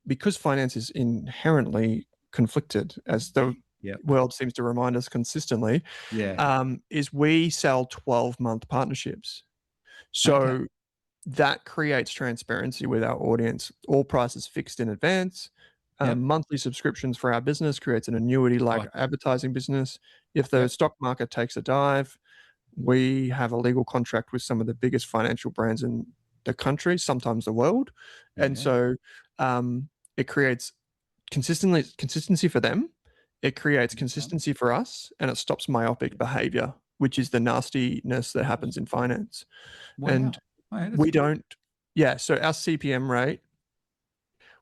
because finance is inherently conflicted, as the world seems to remind us consistently, is we sell 12-month partnerships. So that creates transparency with our audience. All prices fixed in advance. Monthly subscriptions for our business creates an annuity like advertising business. If the stock market takes a dive, we have a legal contract with some of the biggest financial brands in the country, sometimes the world. And so it creates consistency for them. It creates consistency for us, and it stops myopic behavior, which is the nastiness that happens in finance. And we don't, so our CPM rate,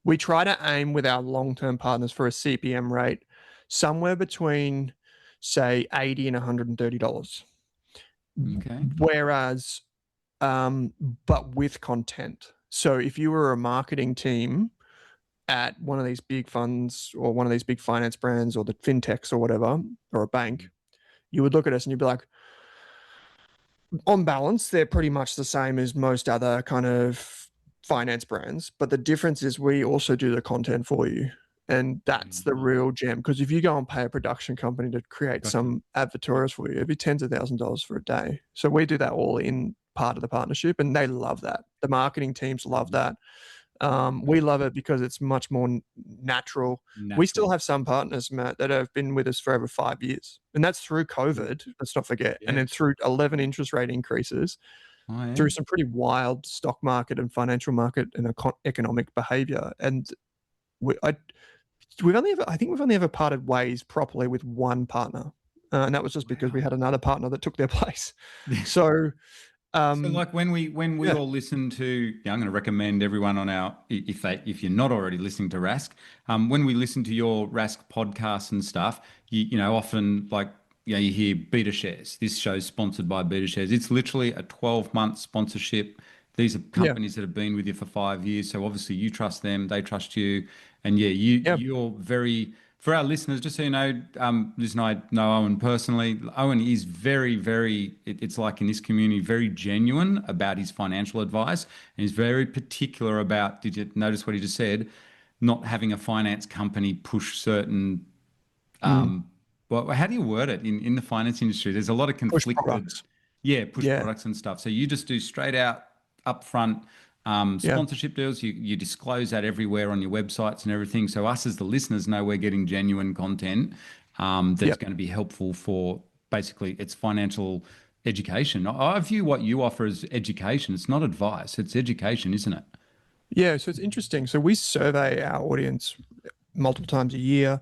we try to aim with our long-term partners for a CPM rate somewhere between, say, $80 and $130. Okay. Whereas, but with content. So if you were a marketing team at one of these big funds or one of these big finance brands or the fintechs or whatever, or a bank, you would look at us and you'd be like, on balance, they're pretty much the same as most other kind of finance brands. But the difference is we also do the content for you. And that's the real gem. Because if you go and pay a production company to create some advertorials for you, it'd be tens of thousands of dollars for a day. So we do that all in part of the partnership, and they love that. The marketing teams love that. We love it because it's much more natural. We still have some partners, Matt, that have been with us for over 5 years, and that's through COVID. Let's not forget, and then through 11 interest rate increases, through some pretty wild stock market and financial market and economic behavior. And I think we've only ever parted ways properly with one partner, and that was just because we had another partner that took their place. So. So like when we all listen to, I'm going to recommend everyone on our, if you're not already listening to Rask, when we listen to your Rask podcasts and stuff, you know, often like, you hear Beta Shares. This show's sponsored by Beta Shares. It's literally a 12-month sponsorship. These are companies that have been with you for 5 years. So obviously you trust them, they trust you. And you're very, for our listeners, just so you know, listen, I know Owen personally. Owen is very, very, it's like in this community, very genuine about his financial advice. And he's very particular about, did you notice what he just said? Not having a finance company push certain, well, how do you word it in the finance industry? There's a lot of conflicted. Yeah, push Yeah. products and stuff. So you just do straight out upfront Yeah. sponsorship deals. You disclose that everywhere on your websites and everything. So us as the listeners know we're getting genuine content that's Yep. going to be helpful for basically it's financial education. I view what you offer as education. It's not advice. It's education, isn't it? Yeah. So it's interesting. So we survey our audience multiple times a year.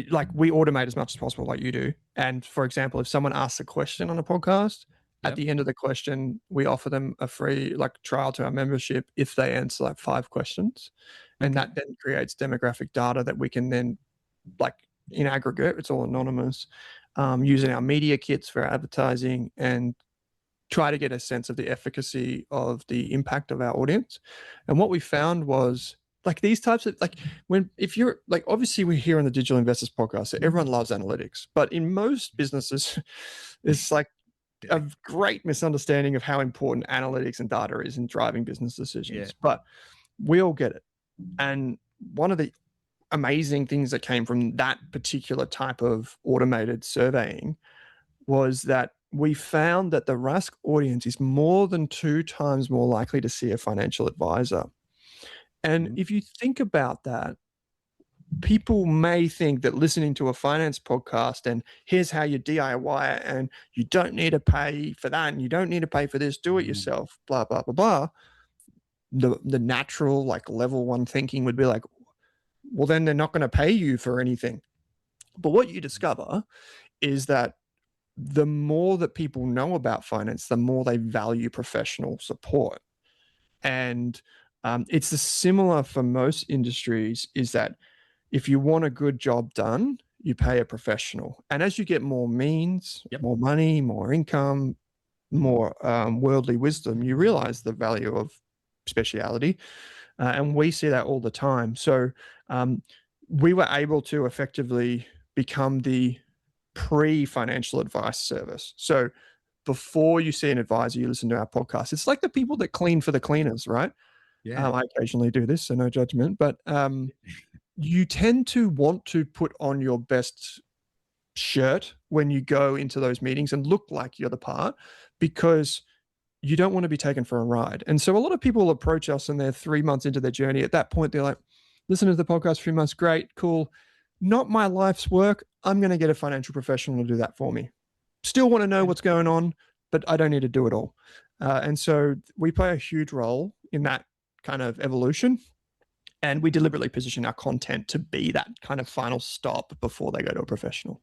Like we automate as much as possible, like you do. And for example, if someone asks a question on a podcast, at Yep. the end of the question, we offer them a free like trial to our membership if they answer like 5 questions. And Okay. that then creates demographic data that we can then like in aggregate, it's all anonymous, using our media kits for advertising and try to get a sense of the efficacy of the impact of our audience. And what we found was like these types of like if you're like obviously we're here on the Digital Investors podcast, so everyone loves analytics, but in most businesses, it's like a great misunderstanding of how important analytics and data is in driving business decisions. Yeah. But we all get it. And one of the amazing things that came from that particular type of automated surveying was that we found that the Rask audience is more than 2 times more likely to see a financial advisor. And if you think about that, people may think that listening to a finance podcast and here's how you DIY it and you don't need to pay for that and you don't need to pay for this, do it yourself, blah, blah, blah, blah. The natural like level 1 thinking would be like, well, then they're not going to pay you for anything. But what you discover is that the more that people know about finance, the more they value professional support. And it's similar for most industries is that if you want a good job done, you pay a professional. And as you get more means, more money, more income, more worldly wisdom, you realize the value of speciality. And we see that all the time. So we were able to effectively become the pre-financial advice service. So before you see an advisor, you listen to our podcast. It's like the people that clean for the cleaners, right? Yeah. I occasionally do this, so no judgment. But you tend to want to put on your best shirt when you go into those meetings and look like you're the part because you don't want to be taken for a ride. And so a lot of people approach us and they're 3 months into their journey. At that point, they're like, listen to the podcast 3 months, great, cool. Not my life's work. I'm going to get a financial professional to do that for me. Still want to know what's going on, but I don't need to do it all. And so we play a huge role in that kind of evolution. And we deliberately position our content to be that kind of final stop before they go to a professional.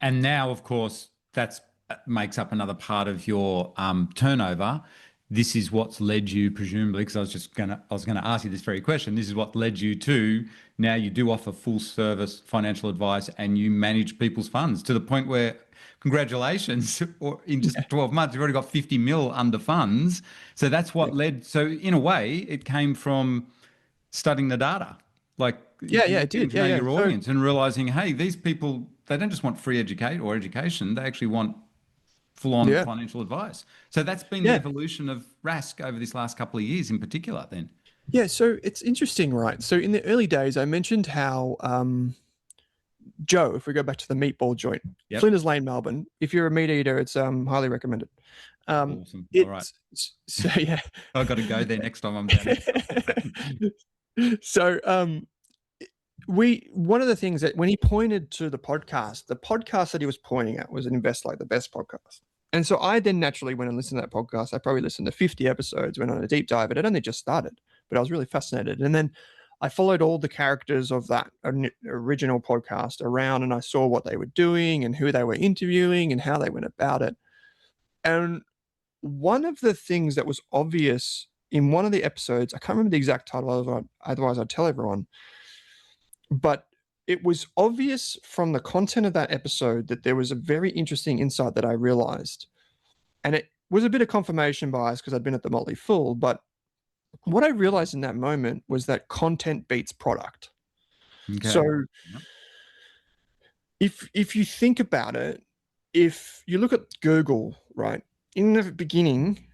And now, of course, that makes up another part of your turnover. This is what's led you, presumably, because I was gonna ask you this very question. This is what led you to now you do offer full service financial advice and you manage people's funds to the point where, congratulations, or in just 12 months, you've already got 50 mil under funds. So that's what led. So in a way, it came from studying the data, like it getting did. to know your audience and realizing, hey, these people, they don't just want free education, they actually want full-on financial advice. So that's been the evolution of Rask over this last couple of years in particular then. Yeah, so it's interesting, right? So in the early days, I mentioned how Joe, if we go back to the meatball joint, Flinders Lane, Melbourne, if you're a meat eater, it's highly recommended. Awesome. All right. So yeah. I've got to go there next time I'm down there. So one of the things that when he pointed to the podcast that he was pointing at was Invest Like the Best podcast. And so I then naturally went and listened to that podcast. I probably listened to 50 episodes, went on a deep dive. It had only just started, but I was really fascinated. And then I followed all the characters of that original podcast around and I saw what they were doing and who they were interviewing and how they went about it. And one of the things that was obvious in one of the episodes, I can't remember the exact title, otherwise I'd tell everyone, but it was obvious from the content of that episode that there was a very interesting insight that I realized. And it was a bit of confirmation bias because I'd been at the Motley Fool, but what I realized in that moment was that content beats product. Okay. So if you think about it, if you look at Google, right, in the beginning,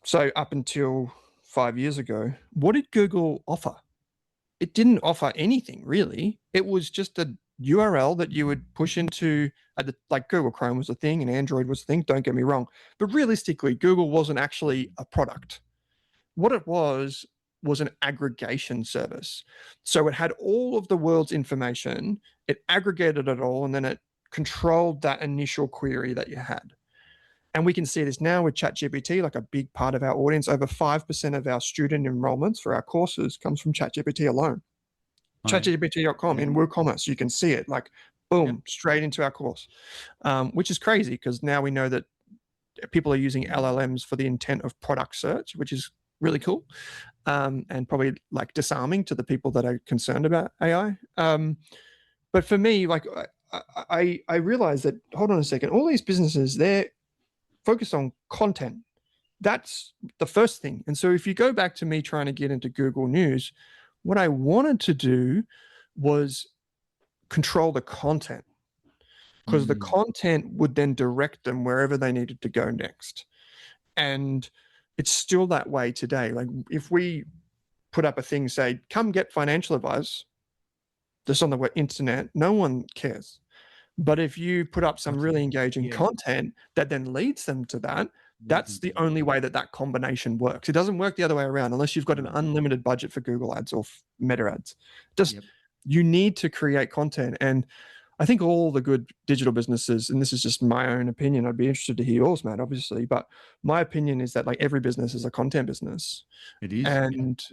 so up until 5 years ago, what did Google offer? It didn't offer anything really. It was just a URL that you would push into like Google Chrome was a thing and Android was a thing. Don't get me wrong, but realistically, Google wasn't actually a product. What it was an aggregation service. So it had all of the world's information, it aggregated it all, and then it controlled that initial query that you had. And we can see this now with ChatGPT, like a big part of our audience. Over 5% of our student enrollments for our courses comes from ChatGPT alone. ChatGPT.com in WooCommerce, you can see it like boom, straight into our course, which is crazy because now we know that people are using LLMs for the intent of product search, which is really cool, and probably like disarming to the people that are concerned about AI. But for me, like I realized that, hold on a second, all these businesses, they're focused on content. That's the first thing. And so if you go back to me trying to get into Google News, what I wanted to do was control the content, because the content would then direct them wherever they needed to go next. And it's still that way today. Like if we put up a thing, say, come get financial advice, just on the internet, no one cares. But if you put up some really engaging content that then leads them to that, that's the only way that combination works. It doesn't work the other way around unless you've got an unlimited budget for Google ads or Meta ads. You need to create content. And I think all the good digital businesses, and this is just my own opinion, I'd be interested to hear yours, Matt, obviously, but my opinion is that like every business is a content business. It is. And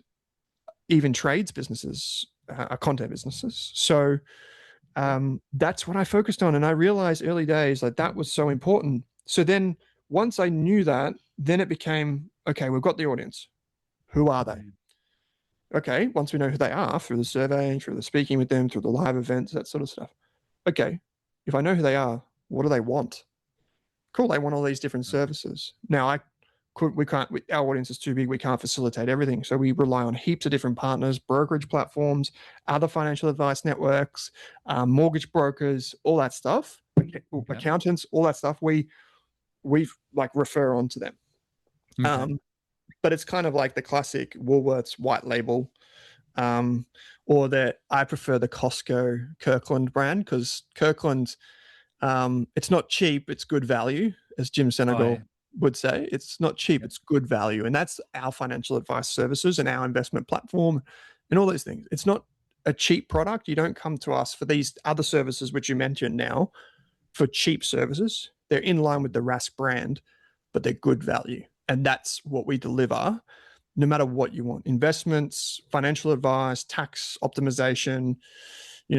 even trades businesses are content businesses. So that's what I focused on. And I realized early days like that was so important. So then once I knew that, then it became, okay, we've got the audience. Who are they? Okay, once we know who they are through the survey, through the speaking with them, through the live events, that sort of stuff. Okay, if I know who they are, what do they want? Cool, they want all these different services. Now we can't, our audience is too big, we can't facilitate everything. So we rely on heaps of different partners, brokerage platforms, other financial advice networks, mortgage brokers, all that stuff, accountants, all that stuff. We like refer on to them. But it's kind of like the classic Woolworths white label, or that I prefer the Costco Kirkland brand, because Kirkland, it's not cheap, it's good value, as Jim Senegal would say. It's not cheap, it's good value. And that's our financial advice services and our investment platform and all those things. It's not a cheap product. You don't come to us for these other services, which you mentioned now, for cheap services. They're in line with the Rask brand, but they're good value. And that's what we deliver, no matter what you want. Investments, financial advice, tax optimization,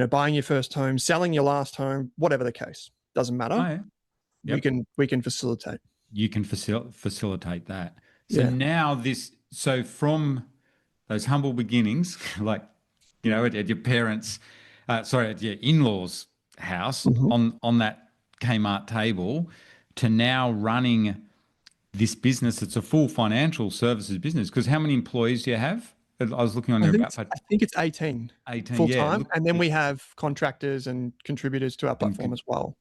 buying your first home, selling your last home, whatever the case. Doesn't matter. We can facilitate. You can facilitate that. So now so from those humble beginnings, like, at your parents', at your in-laws' house on that K-Mart table, to now running this business. It's a full financial services business. Because how many employees do you have? I was looking on your about. I think it's 18 full-time. And then we have contractors and contributors to our platform as well.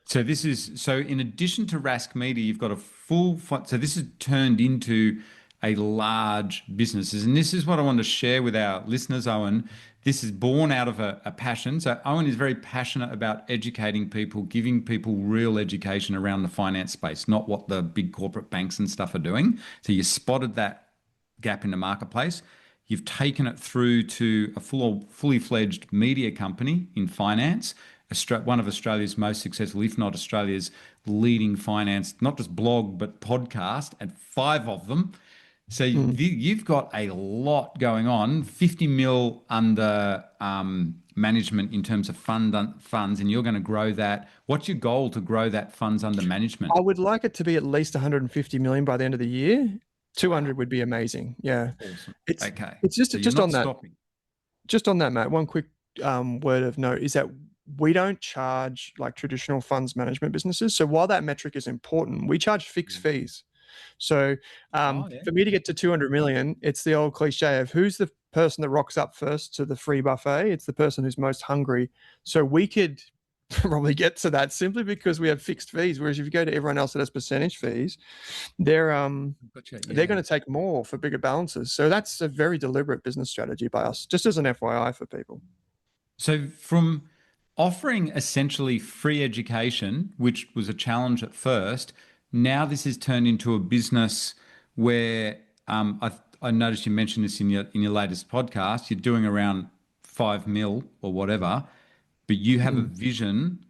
So in addition to Rask Media, you've got a so this has turned into a large business. And this is what I want to share with our listeners, Owen. This is born out of a passion. So Owen is very passionate about educating people, giving people real education around the finance space, not what the big corporate banks and stuff are doing. So you spotted that gap in the marketplace. You've taken it through to a fully fledged media company in finance, one of Australia's most successful, if not Australia's leading finance, not just blog, but podcast, and 5 of them. So you've got a lot going on, 50 mil under management in terms of funds, and you're going to grow that. What's your goal to grow that funds under management? I would like it to be at least 150 million by the end of the year. 200 would be amazing. Yeah. Awesome. It's just on that. Stopping. Just on that, Matt, one quick word of note is that we don't charge like traditional funds management businesses. So while that metric is important, we charge fixed fees. So for me to get to 200 million, it's the old cliche of who's the person that rocks up first to the free buffet. It's the person who's most hungry. So we could probably get to that simply because we have fixed fees. Whereas if you go to everyone else that has percentage fees, they're going to take more for bigger balances. So that's a very deliberate business strategy by us, just as an FYI for people. So from offering essentially free education, which was a challenge at first. Now this has turned into a business where I noticed you mentioned this in your latest podcast. You're doing around 5 mil or whatever, but you have a vision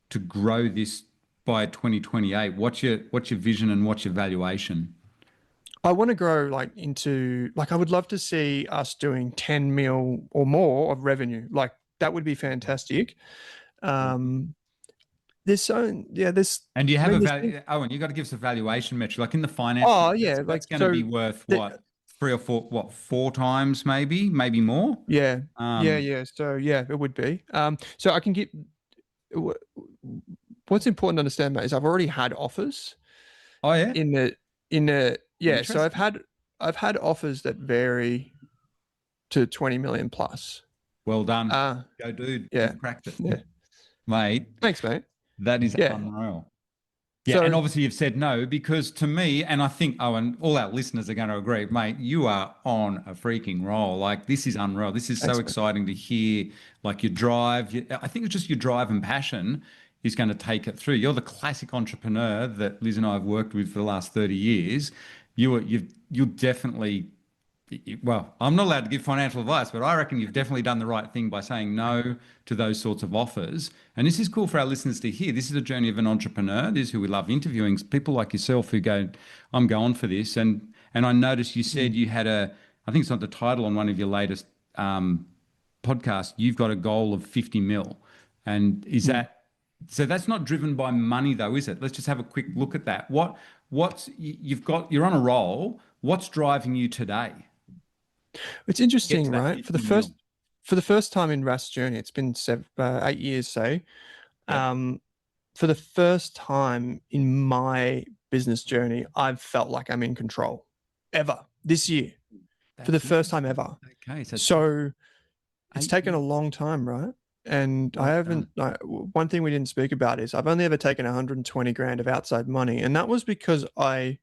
to grow this by 2028. What's your vision and what's your valuation? I want to grow like into like I would love to see us doing 10 mil or more of revenue. Like that would be fantastic. Um, there's so yeah, there's And do you I have mean a there's things, value, Owen, you got to give us a valuation metric. Like in the finance oh world, yeah, that's like going to so be worth the, what, three or four, what, four times maybe more? yeah, Um, yeah. So yeah, it would be. So I can get what's important to understand, mate, is I've already had offers oh yeah, in the yeah. So interesting. I've had offers that vary to 20 million plus. Well done. Uh Go, dude. yeah. You've cracked it, Yeah. mate. Thanks, mate. That is Yeah. unreal. Yeah, and So obviously you've said no because to me, and I think Owen, all our listeners are going to agree, mate, you are on a freaking roll. Like this is unreal. This is so thanks, mate. exciting to hear. Like your drive, I think it's just your drive and passion is going to take it through. You're the classic entrepreneur that Liz and I have worked with for the last 30 years. You'll definitely well, I'm not allowed to give financial advice, but I reckon you've definitely done the right thing by saying no to those sorts of offers. And this is cool for our listeners to hear. This is a journey of an entrepreneur. This is who we love interviewing, people like yourself who go, I'm going for this. And I noticed you said Mm. you had I think it's not the title on one of your latest podcasts, you've got a goal of 50 mil. And is Mm. that, so that's not driven by money though, is it? Let's just have a quick look at that. You're on a roll. What's driving you today? It's Get interesting, to that right? 50 mil. For the first time in Rask's journey, it's been 8 years, say. Yep. Um, for the first time in my business journey, I've felt like I'm in control ever this year for the That's first time interesting. ever. Okay, so it's So it's 8 years. taken a long time, right? And I Well haven't, done. one thing we didn't speak about is I've only ever taken 120 grand of outside money. And that was because I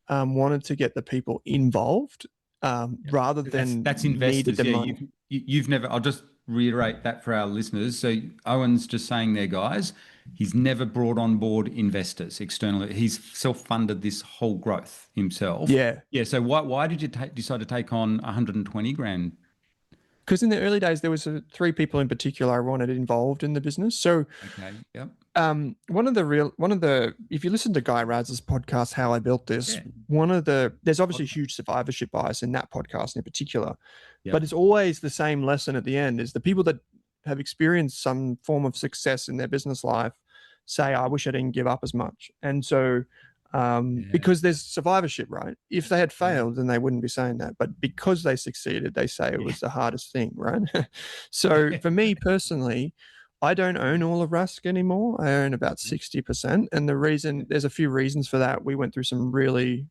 wanted to get the people involved Yep. rather That's than that's needed investors. the Yeah, money. you've never. I'll just reiterate that for our listeners. So Owen's just saying there, guys. He's never brought on board investors externally. He's self-funded this whole growth himself. Yeah. Yeah. So why did you decide to take on 120 grand? Because in the early days, there was three people in particular I wanted involved in the business. So Okay. Yep. one of the if you listen to Guy Raz's podcast, How I Built This, Yeah. there's obviously Podcast. huge survivorship bias in that podcast in particular, but Yep. it's always the same lesson at the end is the people that have experienced some form of success in their business life say, I wish I didn't give up as much. And so Yeah. because there's survivorship, right? If they had Yeah. failed, then they wouldn't be saying that. But because they succeeded, they say it Yeah. was the hardest thing, right? So for me personally, I don't own all of Rask anymore. I own about 60%. And the reason, there's a few reasons for that. We went through some really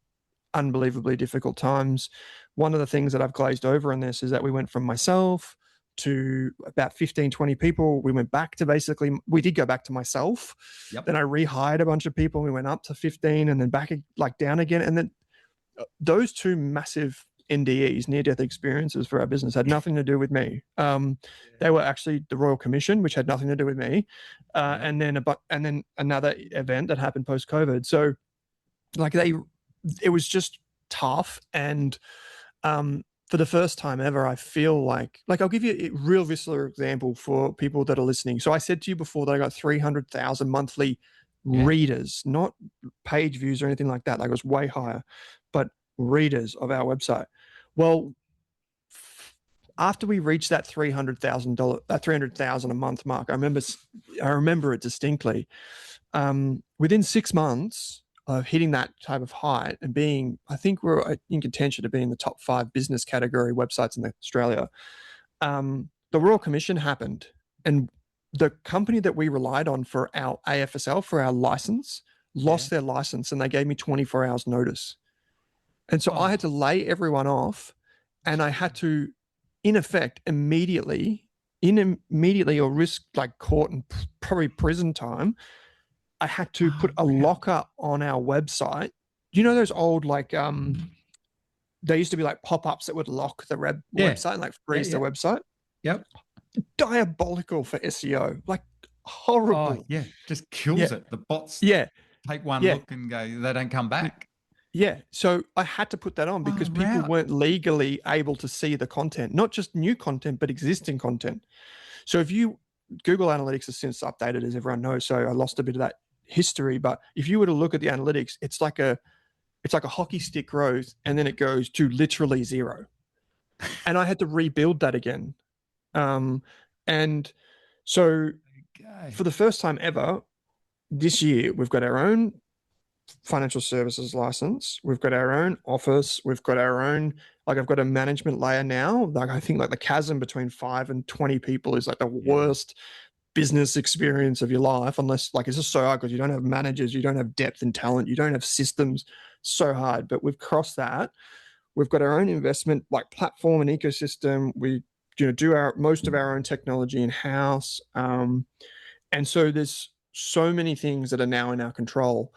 unbelievably difficult times. One of the things that I've glazed over in this is that we went from myself to about 15, 20 people. We went back to we did go back to myself. Yep. Then I rehired a bunch of people. We went up to 15 and then back like down again. And then those two massive NDEs, near death experiences for our business, had nothing to do with me. They were actually the Royal Commission, which had nothing to do with me. Yep. And then another event that happened post COVID. So like it was just tough. And for the first time ever, I feel like I'll give you a real visceral example for people that are listening. So I said to you before that I got 300,000 monthly Yeah. readers, not page views or anything like that. Like it was way higher, but readers of our website. Well, after we reached that $300,000 a month mark, I remember it distinctly. Within 6 months of hitting that type of height and being, I think we're in contention to be in the top 5 business category websites in Australia. The Royal Commission happened, and the company that we relied on for our AFSL, for our license, lost their license, and they gave me 24 hours notice. And so I had to lay everyone off, and I had to, in effect, immediately or risk like court and probably prison time. I had to put a locker on our website. You know those old like there used to be like pop-ups that would lock the website and like freeze the website. Yep. diabolical for SEO, like Oh, horrible. yeah, just Yeah, kills it. The bots yeah, take one yeah, look and go, they don't come back. yeah. So I had to put that on because Far people out. weren't legally able to see the content, not just new content, but existing content. So if you Google Analytics has since updated, as everyone knows, so I lost a bit of that history. But if you were to look at the analytics, it's like a hockey stick growth, and then it goes to literally zero. And I had to rebuild that again. And so Okay. for the first time ever this year, we've got our own financial services license. We've got our own office. We've got our own, like, I've got a management layer now. Like, I think like the chasm between 5 and 20 people is like the Yeah. worst business experience of your life, unless, like, it's just so hard because you don't have managers, you don't have depth and talent, you don't have systems. So hard. But we've crossed that. We've got our own investment like platform and ecosystem. We do our most of our own technology in house, and so there's so many things that are now in our control.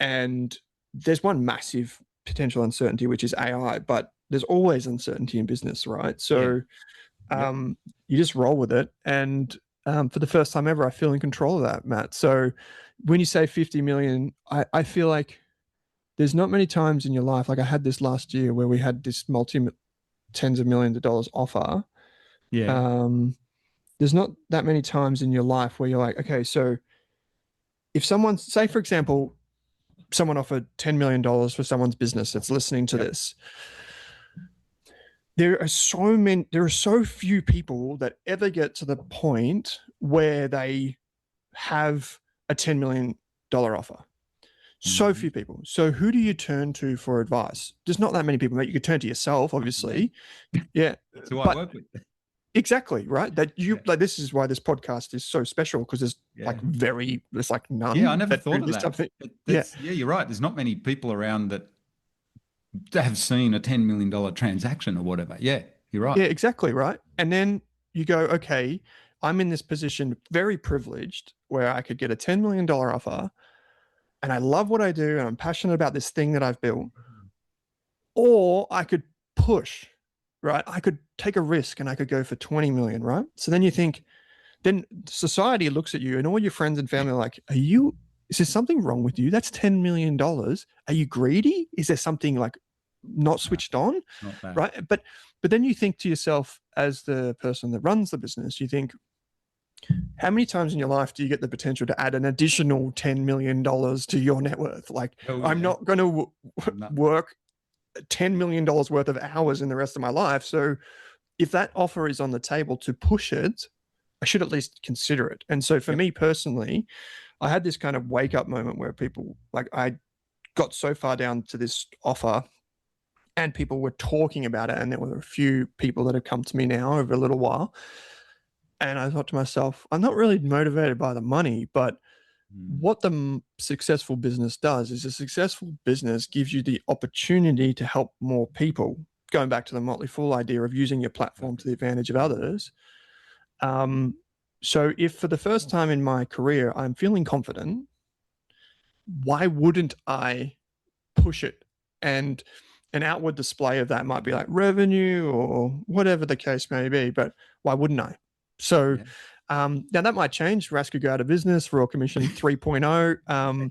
And there's one massive potential uncertainty, which is AI. But there's always uncertainty in business, right? Yeah. So Yep. you just roll with it. And for the first time ever, I feel in control of that, Matt. So when you say 50 million, I feel like there's not many times in your life, like I had this last year where we had this multi tens of millions of dollars offer. Yeah. Um, there's not that many times in your life where you're like, okay, so if someone, say for example, someone offered $10 million for someone's business that's listening to Yep. this, there are so few people that ever get to the point where they have a $10 million offer. So few people. So who do you turn to for advice? There's not that many people. You could turn to yourself, obviously. Yeah. That's who I But work with. exactly, right? That you Yeah. like, this is why this podcast is so special, because Yeah. there's like Yeah. I none never that do thought of this type that. of thing. But Yeah. yeah, you're right. There's not many people around that have seen a $10 million transaction or whatever. Yeah, you're right. Yeah, exactly, right. And then you go, okay, I'm in this position, very privileged, where I could get a $10 million offer, and I love what I do and I'm passionate about this thing that I've built. Or I could push, right? I could take a risk and I could go for 20 million, right? So then you think, then society looks at you and all your friends and family are like, is there something wrong with you? That's $10 million. Are you greedy? Is there something like not No, switched on? not that. Right. But then you think to yourself, as the person that runs the business, you think, how many times in your life do you get the potential to add an additional $10 million to your net worth? Like, Oh, I'm yeah. not going to No. work $10 million worth of hours in the rest of my life. So if that offer is on the table to push it, I should at least consider it. And so for Yep. me personally, I had this kind of wake up moment where people, like, I got so far down to this offer and people were talking about it. And there were a few people that have come to me now over a little while. And I thought to myself, I'm not really motivated by the money, but what the successful business does is a successful business gives you the opportunity to help more people. Going back to the Motley Fool idea of using your platform to the advantage of others. So if for the first time in my career I'm feeling confident, why wouldn't I push it? And an outward display of that might be like revenue or whatever the case may be, but why wouldn't I? So Yeah. now that might change. Rask could go out of business, Royal Commission 3.0.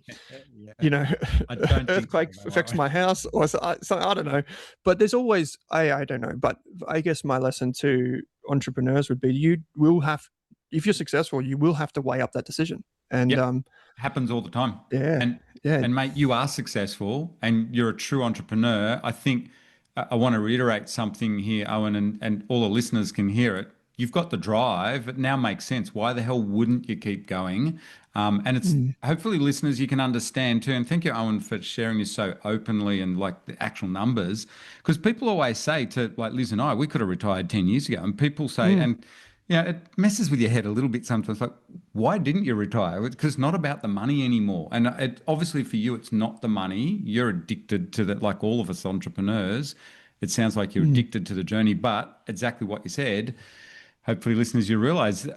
Yeah. I don't think so. Earthquake affects my house, or so I don't know. But there's always, I don't know. But I guess my lesson to entrepreneurs would be, you will have, if you're successful, you will have to weigh up that decision. And Yep. Happens all the time. yeah, And yeah, and mate, you are successful and you're a true entrepreneur. I think I want to reiterate something here, Owen, and all the listeners can hear it. You've got the drive. It now makes sense. Why the hell wouldn't you keep going? And it's hopefully listeners you can understand too. And thank you, Owen, for sharing this so openly and like the actual numbers. Because people always say to like Liz and I, we could have retired 10 years ago. And people say, and it messes with your head a little bit sometimes. Like, why didn't you retire? Because it's not about the money anymore. And obviously for you, it's not the money. You're addicted to that, like all of us entrepreneurs. It sounds like you're addicted to the journey, but exactly what you said. Hopefully, listeners, you realize,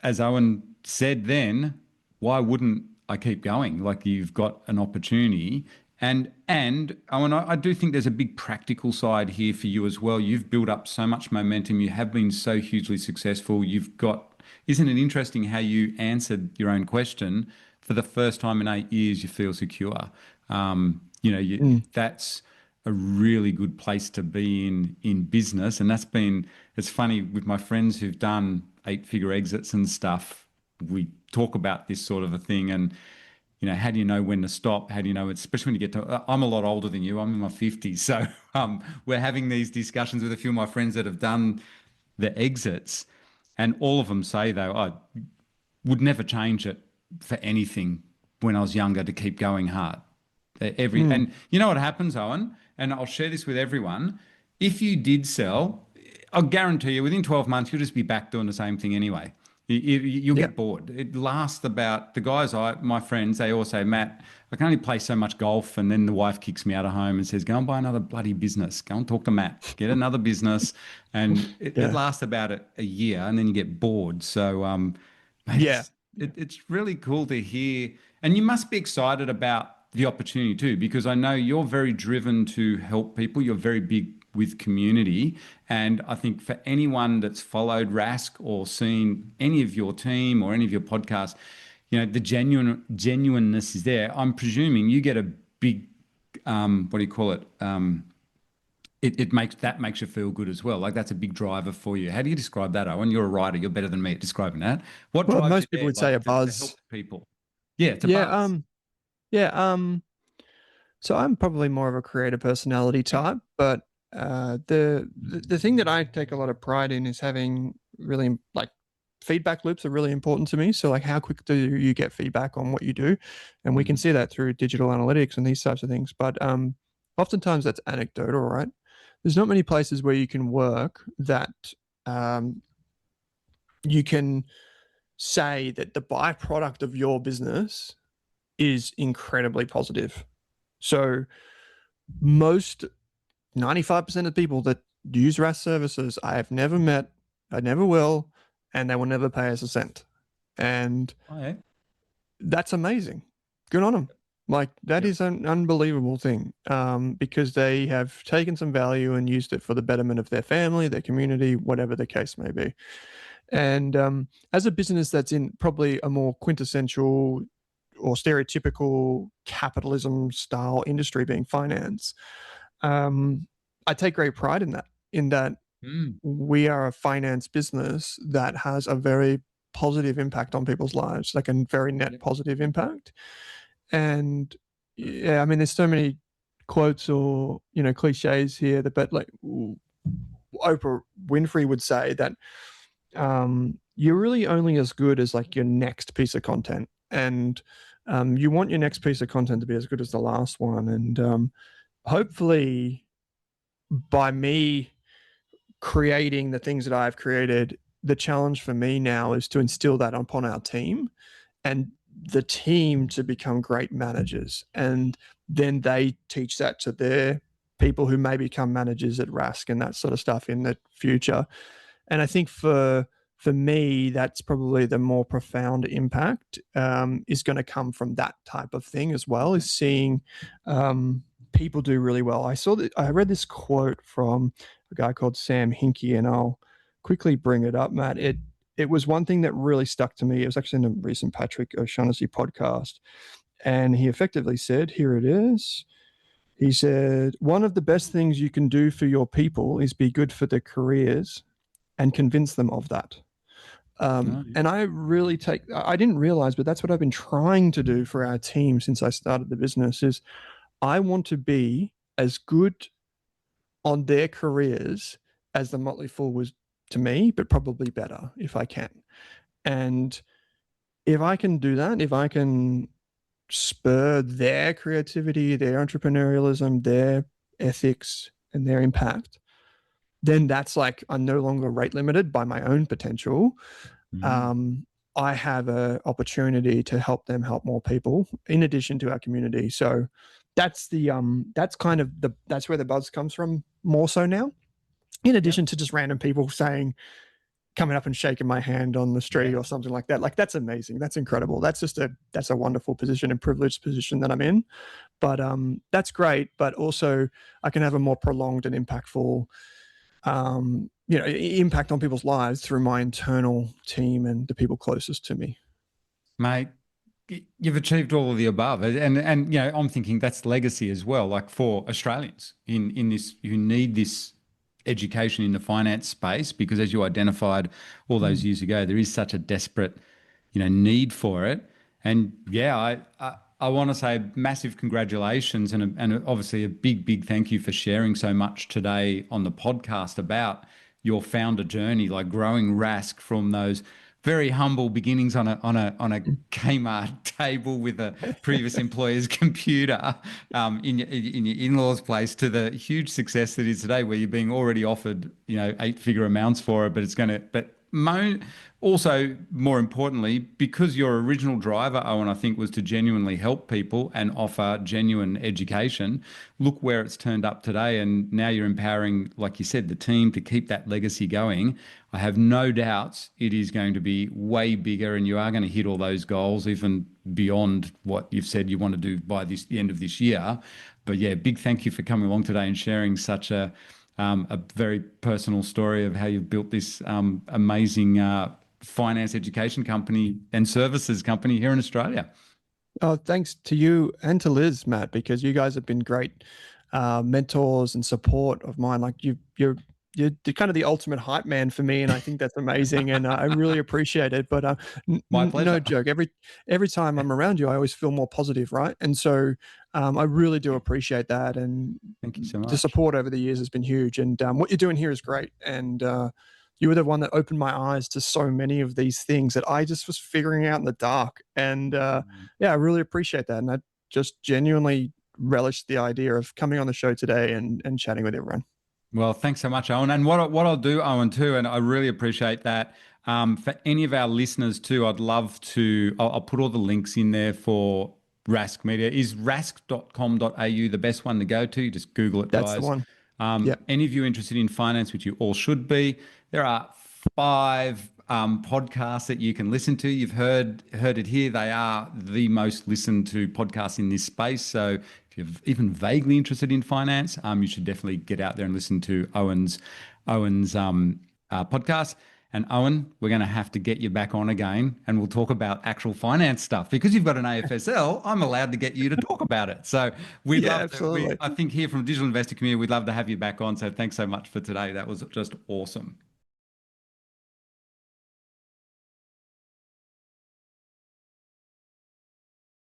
as Owen said then, why wouldn't I keep going? Like you've got an opportunity. And Owen, I do think there's a big practical side here for you as well. You've built up so much momentum. You have been so hugely successful. Isn't it interesting how you answered your own question? For the first time in 8 years, you feel secure. That's a really good place to be in business. And it's funny with my friends who've done 8-figure exits and stuff. We talk about this sort of a thing, and how do you know when to stop? How do you know, especially when you get to, I'm a lot older than you, I'm in my 50s. So we're having these discussions with a few of my friends that have done the exits, and all of them say, though, I would never change it for anything when I was younger to keep going hard. And you know what happens, Owen? And I'll share this with everyone. If you did sell, I'll guarantee you within 12 months, you'll just be back doing the same thing anyway. You'll Yeah. get bored. It lasts about, the guys, my friends, they all say, Matt, I can only play so much golf. And then the wife kicks me out of home and says, go and buy another bloody business. Go and talk to Matt, get another business. And it Yeah. lasts about a year, and then you get bored. So, mate, Yeah. it's really cool to hear. And you must be excited about the opportunity too, because I know you're very driven to help people. You're very big with community. And I think for anyone that's followed Rask or seen any of your team or any of your podcasts, the genuineness is there. I'm presuming you get a big, what do you call it? It makes you feel good as well. Like that's a big driver for you. How do you describe that, Owen? You're a writer. You're better than me at describing that. What Well, drives you most people there, would say like a to help buzz. people? Yeah, it's a Yeah. buzz. Yeah. So I'm probably more of a creative personality type, but the thing that I take a lot of pride in is having really like feedback loops are really important to me. So like how quick do you get feedback on what you do? And we can see that through digital analytics and these types of things. But oftentimes that's anecdotal, right? There's not many places where you can work that um, you can say that the byproduct of your business is incredibly positive. So most 95% of people that use RAS services, I have never met, I never will, and they will never pay us a cent. And Oh, yeah. that's amazing. Good on them. Like that Yep. is an unbelievable thing because they have taken some value and used it for the betterment of their family, their community, whatever the case may be. And as a business that's in probably a more quintessential or stereotypical capitalism style industry being finance, I take great pride in that. In that Mm. we are a finance business that has a very positive impact on people's lives, like a very net Yep. positive impact. And yeah, I mean, there's so many quotes or cliches here that, but like Oprah Winfrey would say that you're really only as good as like your next piece of content, and you want your next piece of content to be as good as the last one. And hopefully, by me creating the things that I've created, the challenge for me now is to instill that upon our team and the team to become great managers. And then they teach that to their people who may become managers at Rask and that sort of stuff in the future. And I think for me, that's probably the more profound impact is going to come from that type of thing as well, is seeing people do really well. I read this quote from a guy called Sam Hinkie, and I'll quickly bring it up, Matt. It was one thing that really stuck to me. It was actually in a recent Patrick O'Shaughnessy podcast, and he effectively said, here it is. He said, one of the best things you can do for your people is be good for their careers and convince them of that. Oh, yeah. And I didn't realize, but that's what I've been trying to do for our team since I started the business is I want to be as good on their careers as the Motley Fool was to me, but probably better if I can. And if I can do that, if I can spur their creativity, their entrepreneurialism, their ethics, and their impact, then that's like I'm no longer rate limited by my own potential. I have an opportunity to help them help more people in addition to our community. So that's that's kind of that's where the buzz comes from more so now. In Yep. addition to just random people saying, coming up and shaking my hand on the street Yeah. or something like that. Like, that's amazing. That's incredible. That's a wonderful position and privileged position that I'm in. But that's great. But also, I can have a more prolonged and impactful, impact on people's lives through my internal team and the people closest to me. Mate, you've achieved all of the above, and I'm thinking that's legacy as well. Like for Australians in this who need this education in the finance space, because as you identified all those years ago, there is such a desperate, need for it. And yeah, I want to say massive congratulations and obviously a big thank you for sharing so much today on the podcast about your founder journey, like growing Rask from those very humble beginnings on a K-Mart table with a previous employer's computer in your in-laws' place to the huge success that is today, where you're being already offered 8-figure amounts for it, but it's going to also, more importantly, because your original driver, Owen, I think, was to genuinely help people and offer genuine education. Look where it's turned up today. And now you're empowering, like you said, the team to keep that legacy going. I have no doubts it is going to be way bigger and you are going to hit all those goals, even beyond what you've said you want to do by the end of this year. But yeah, big thank you for coming along today and sharing such a very personal story of how you've built this amazing finance education company and services company here in Australia. Oh, thanks to you and to Liz, Matt, because you guys have been great mentors and support of mine. Like, you're kind of the ultimate hype man for me, and I think that's amazing, and I really appreciate it. But My pleasure. no joke, every time I'm around you, I always feel more positive, right? And so I really do appreciate that, and Thank you so much. the support over the years has been huge. And what you're doing here is great, and you were the one that opened my eyes to so many of these things that I just was figuring out in the dark. And yeah, I really appreciate that, and I just genuinely relished the idea of coming on the show today and chatting with everyone. Well, thanks so much, Owen. And what I'll do, Owen, too, and I really appreciate that. For any of our listeners too, I'd love to. I'll put all the links in there for Rask Media. Is rask.com.au the best one to go to? Just Google it, That's guys. the one. Any of you interested in finance, which you all should be, there are 5 podcasts that you can listen to. You've heard it here. They are the most listened to podcasts in this space. So if you're even vaguely interested in finance, you should definitely get out there and listen to Owen's podcast. And Owen, we're going to have to get you back on again, and we'll talk about actual finance stuff, because you've got an AFSL. I'm allowed to get you to talk about it. So we'd love absolutely. I think here from the digital investor community, we'd love to have you back on. So thanks so much for today. That was just awesome.